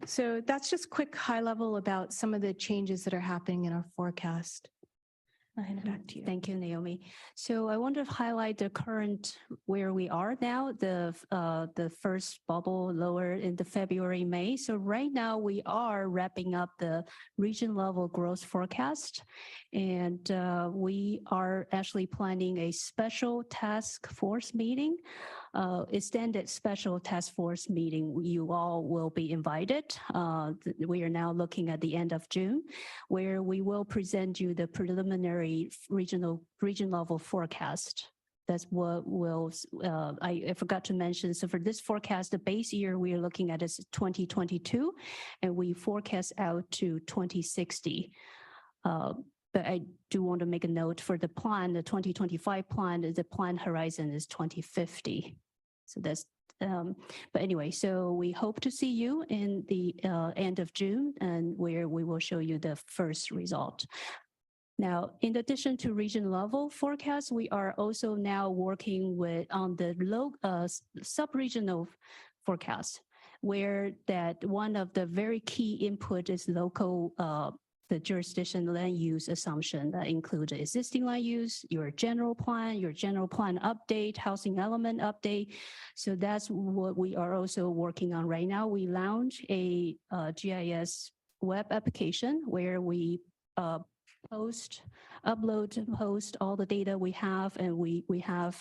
So that's just quick high level about some of the changes that are happening in our forecast. I'll hand it back to you. Thank you, Naomi. So I want to highlight the current where we are now, the first bubble lower in the February, May. So right now we are wrapping up the region level growth forecast. And we are actually planning a special task force meeting, extended special task force meeting. You all will be invited. We are now looking at the end of June, where we will present you the preliminary region level forecast. That's what will, I forgot to mention. So for this forecast, the base year we are looking at is 2022, and we forecast out to 2060. But I do want to make a note for the plan, the 2025 plan, the plan horizon is 2050. So that's, but anyway, so we hope to see you in the end of June, and where we will show you the first result. Now, in addition to region level forecast, we are also now working on the sub-regional forecast, where that one of the very key input is local the jurisdiction land use assumption that include existing land use, your general plan update, housing element update. So that's what we are also working on right now. We launched a GIS web application where we upload all the data we have, and we have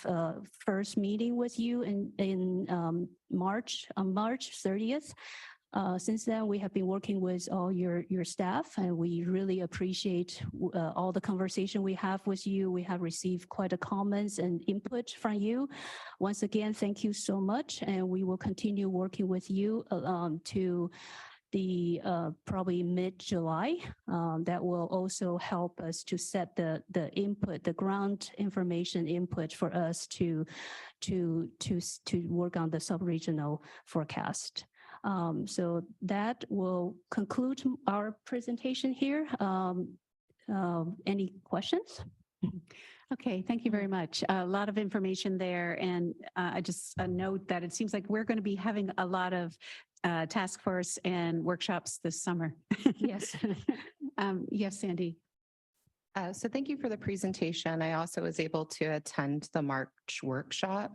first meeting with you on March 30th. Since then, we have been working with all your staff, and we really appreciate all the conversation we have with you. We have received quite a comments and input from you. Once again, thank you so much, and we will continue working with you to the probably mid-July. That will also help us to set the input, the ground information input for us to work on the sub-regional forecast. So that will conclude our presentation here. Any questions? Okay, thank you very much. A lot of information there. And I just note that it seems like we're going to be having a lot of task force and workshops this summer. Yes. Yes, Sandy. So thank you for the presentation. I also was able to attend the March workshop.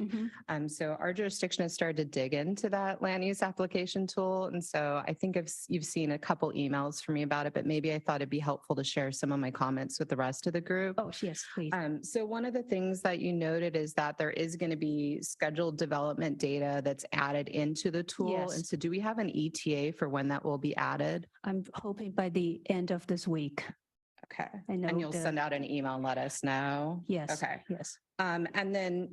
So our jurisdiction has started to dig into that land use application tool. And so I think you've seen a couple emails from me about it, but maybe I thought it'd be helpful to share some of my comments with the rest of the group. Oh, yes, please. So one of the things that you noted is that there is going to be scheduled development data that's added into the tool. Yes. And so do we have an ETA for when that will be added? I'm hoping by the end of this week. Okay. I know and you'll send out an email and let us know? Yes. Okay. Yes. And then,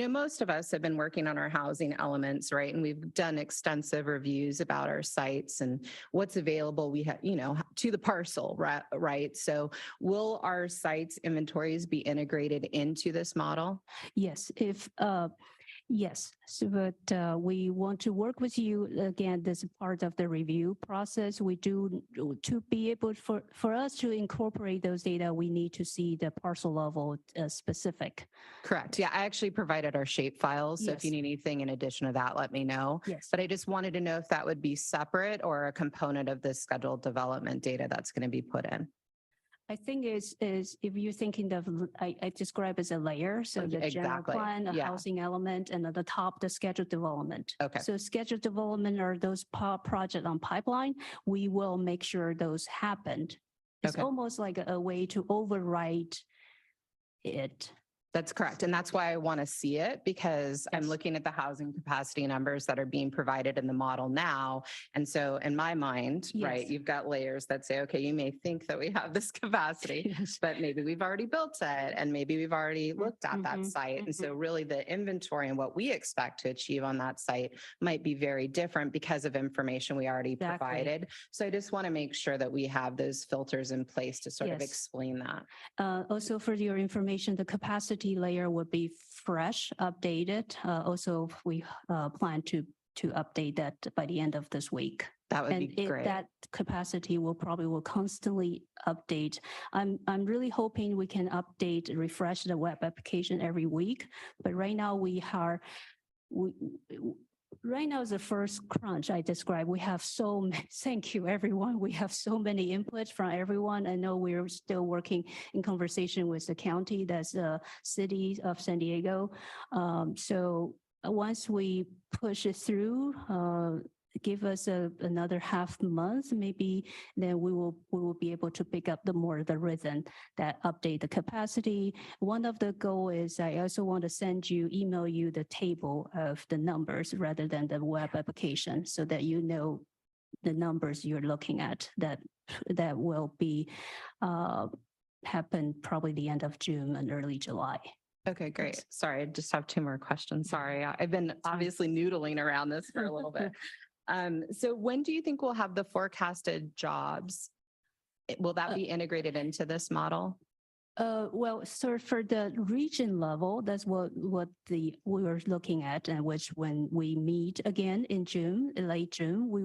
most of us have been working on our housing elements, right? And we've done extensive reviews about our sites and what's available. We have, to the parcel, right? So will our sites inventories be integrated into this model? Yes. Yes, so, but we want to work with you. Again, this is part of the review process. We do, to be able for us to incorporate those data, we need to see the parcel level specific. Correct. Yeah, I actually provided our shape files. So if you need anything in addition to that, let me know. Yes. But I just wanted to know if that would be separate or a component of the scheduled development data that's going to be put in. I think is if you're thinking of, I describe as a layer. So the general plan, the housing element, and at the top, the scheduled development. Okay. So scheduled development are those projects on pipeline. We will make sure those happened. It's almost like a way to override it. That's correct. And that's why I want to see it, because I'm looking at the housing capacity numbers that are being provided in the model now. And so in my mind, right, you've got layers that say, okay, you may think that we have this capacity, but maybe we've already built it and maybe we've already looked at that site. And so really the inventory and what we expect to achieve on that site might be very different because of information we already provided. So I just want to make sure that we have those filters in place to sort of explain that. Also for your information, the capacity layer would be fresh, updated. Also, we plan to update that by the end of this week. That would be great. That capacity will constantly update. I'm really hoping we can update, refresh the web application every week. But right now we right now is the first crunch I described. We have so many, thank you, everyone. We have so many inputs from everyone. I know we're still working in conversation with the county, that's the city of San Diego. So once we push it through, give us another half month, maybe then we will be able to pick up the rhythm that update the capacity. One of the goal is I also want to email you the table of the numbers rather than the web application, so that you know the numbers you're looking at that will be happen probably the end of June and early July. Okay, great. Sorry, I just have two more questions. Sorry, I've been obviously noodling around this for a little bit. So when do you think we'll have the forecasted jobs? Will that be integrated into this model? Well, so for the region level, that's what we were looking at, and which when we meet again in June, late June, we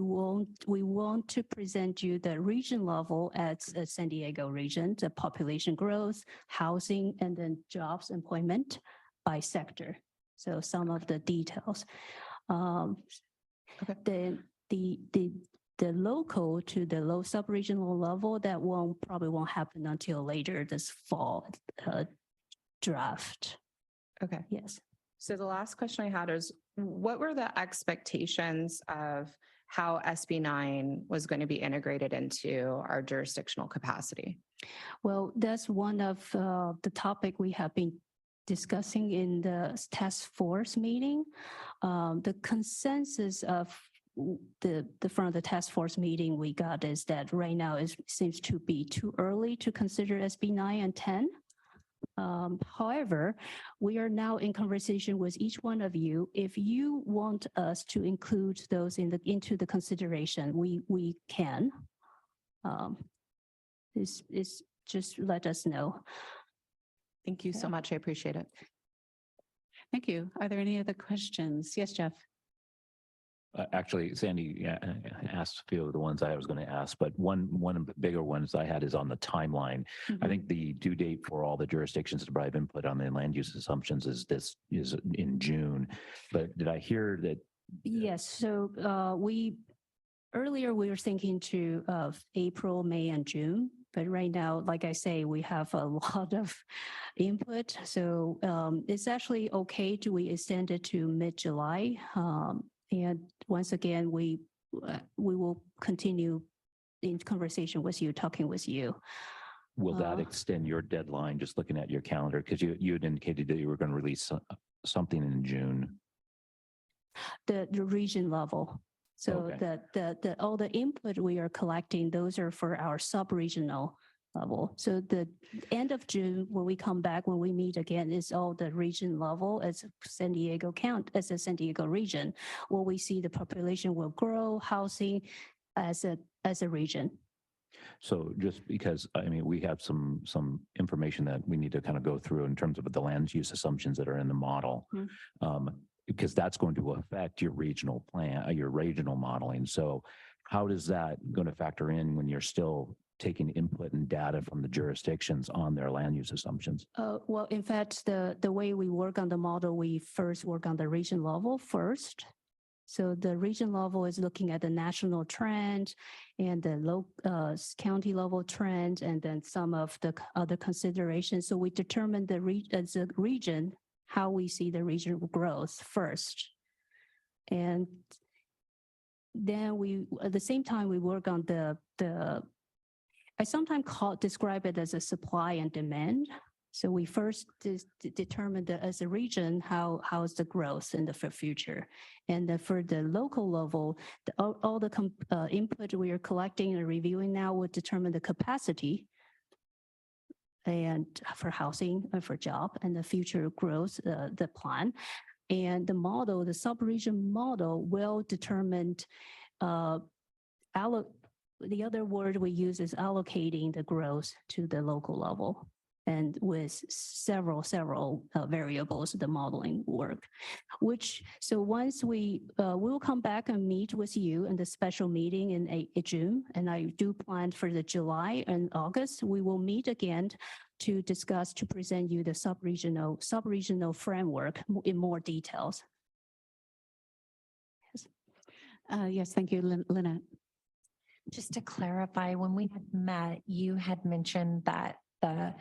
want to present you the region level at San Diego region, the population growth, housing, and then jobs, employment by sector. So some of the details. The local to the low sub-regional level, that probably won't happen until later this fall draft. Okay. Yes. So the last question I had is, what were the expectations of how SB9 was going to be integrated into our jurisdictional capacity? Well, that's one of the topic we have been discussing in the task force meeting. The consensus of from the task force meeting we got is that right now it seems to be too early to consider SB 9 and 10. However, we are now in conversation with each one of you. If you want us to include those into the consideration, we can. It's just let us know. Thank you so much. I appreciate it. Thank you. Are there any other questions? Yes, Jeff. Actually, Sandy asked a few of the ones I was going to ask, but one of the bigger ones I had is on the timeline. I think the due date for all the jurisdictions to provide input on the land use assumptions is in June. But did I hear that? Yes. So earlier we were thinking of April, May, and June. But right now, like I say, we have a lot of input. So it's actually okay to we extend it to mid-July. And once again, we will continue in conversation with you, talking with you. Will that extend your deadline, just looking at your calendar? Because you had indicated that you were going to release something in June. The region level. So okay. All the input we are collecting, those are for our sub-regional level. So the end of June, when we come back, when we meet again, is all the region level as San Diego as a San Diego region, where we see the population will grow, housing as a region. So just because, I mean, we have some information that we need to kind of go through in terms of the land use assumptions that are in the model. Because that's going to affect your regional plan, your regional modeling. So how does that going to factor in when you're still taking input and data from the jurisdictions on their land use assumptions? Well, in fact, the way we work on the model, we first work on the region level first. So the region level is looking at the national trend and the local county level trend, and then some of the other considerations. So we determine the region, how we see the regional growth first. And then we, at the same time, we work on I sometimes describe it as a supply and demand. So we first determine as a region, how is the growth in the future. And for the local level, all the input we are collecting and reviewing now would determine the capacity and for housing and for job and the future growth, the plan. And the model, the sub-region model will determine, the other word we use is allocating the growth to the local level, and with several variables, the modeling work, so once we'll come back and meet with you in the special meeting in June, and I do plan for the July and August, we will meet again to discuss, to present you the sub-regional framework in more details. Yes, thank you, Lynette. Just to clarify, when we had met, you had mentioned that the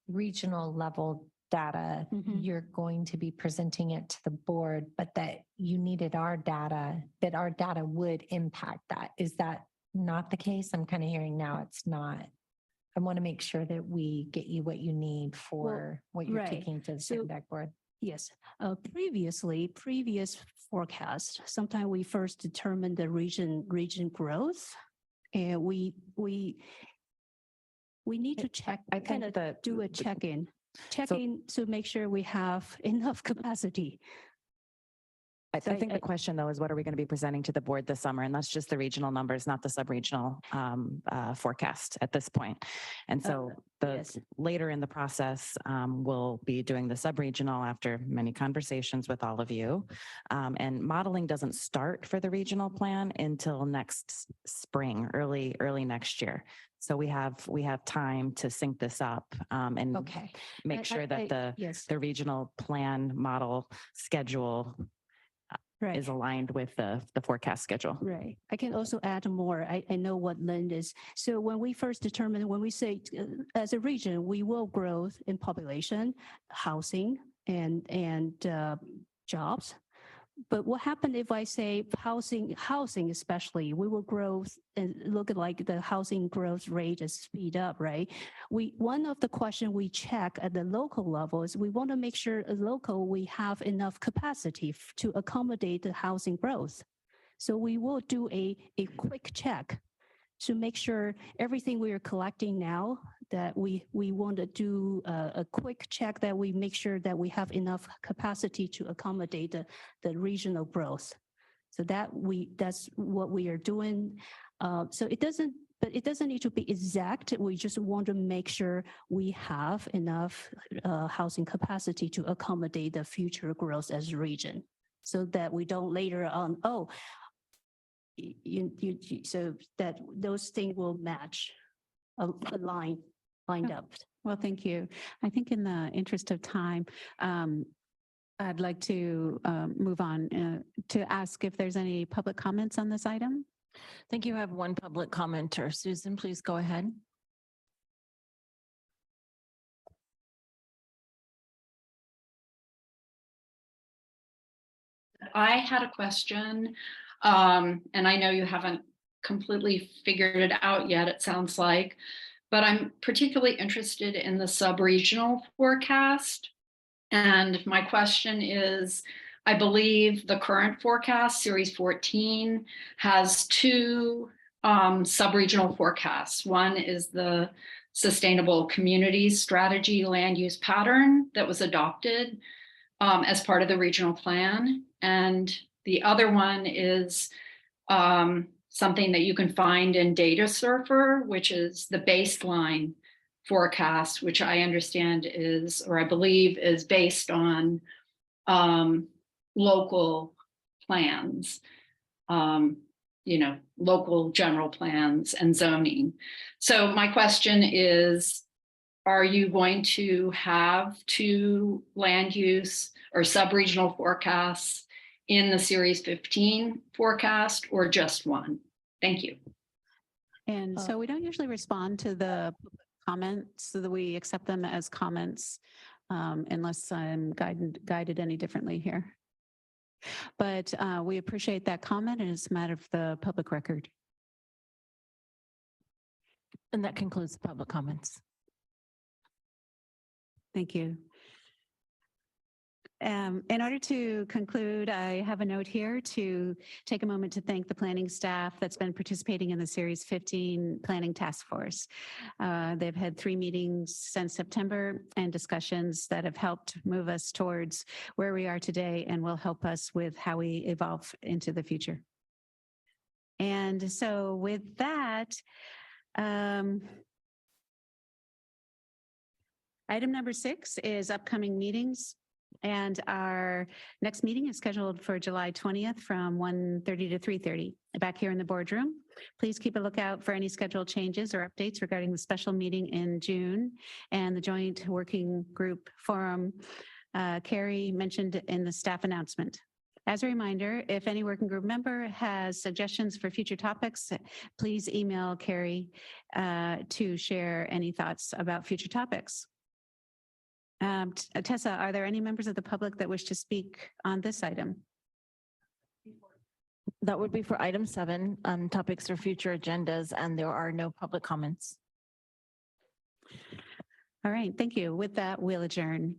regional level data, you're going to be presenting it to the board, but that you needed our data, that our data would impact that. Is that not the case? I'm kind of hearing now it's not. I want to make sure that we get you what you need for what you're right. taking to the So- SANDAG board. Yes, previous forecast, sometimes we first determine the region growth. And we need to check, I think kind of that do a check-in to make sure we have enough capacity. I think the question though is what are we going to be presenting to the board this summer? And that's just the regional numbers, not the sub-regional forecast at this point. And so later in the process, we'll be doing the sub-regional after many conversations with all of you. And modeling doesn't start for the regional plan until next spring, early next year. So we have time to sync this up and make sure that the regional plan model schedule is aligned with the forecast schedule. Right. I can also add more. I know what Lynn is. So when we first determined, when we say as a region, we will grow in population, housing, and jobs. But what happened if I say housing especially, we will grow and look at like the housing growth rate is speed up, right? One of the questions we check at the local level is we want to make sure local we have enough capacity to accommodate the housing growth. So we will do a quick check to make sure everything we are collecting now that we want to do a quick check that we make sure that we have enough capacity to accommodate the regional growth. So that's what we are doing. So it doesn't need to be exact. We just want to make sure we have enough housing capacity to accommodate the future growth as a region, so that we don't later on, so that those things will match, lined up. Well, thank you. I think in the interest of time, I'd like to move on to ask if there's any public comments on this item. Thank you. I have one public commenter. Susan, please go ahead. I had a question, and I know you haven't completely figured it out yet, it sounds like, but I'm particularly interested in the sub-regional forecast. And my question is, I believe the current forecast, Series 14, has two sub-regional forecasts. One is the Sustainable Communities Strategy Land Use Pattern that was adopted as part of the regional plan. And the other one is something that you can find in Data Surfer, which is the baseline forecast, which I understand is, or I believe is based on local plans, local general plans and zoning. So my question is, are you going to have two land use or sub-regional forecasts in the Series 15 forecast, or just one? Thank you. And so we don't usually respond to the comments, so that we accept them as comments unless I'm guided any differently here. But we appreciate that comment, and it's a matter of the public record. And that concludes the public comments. Thank you. In order to conclude, I have a note here to take a moment to thank the planning staff that's been participating in the Series 15 Planning Task Force. They've had 3 meetings since September and discussions that have helped move us towards where we are today and will help us with how we evolve into the future. And so with that, item number 6 is upcoming meetings. And our next meeting is scheduled for July 20th from 1:30 to 3:30 back here in the boardroom. Please keep a lookout for any schedule changes or updates regarding the special meeting in June and the joint working group forum Carrie mentioned in the staff announcement. As a reminder, if any working group member has suggestions for future topics, please email Carrie to share any thoughts about future topics. Tessa, are there any members of the public that wish to speak on this item? That would be for item 7, topics for future agendas, and there are no public comments. All right, thank you. With that, we'll adjourn.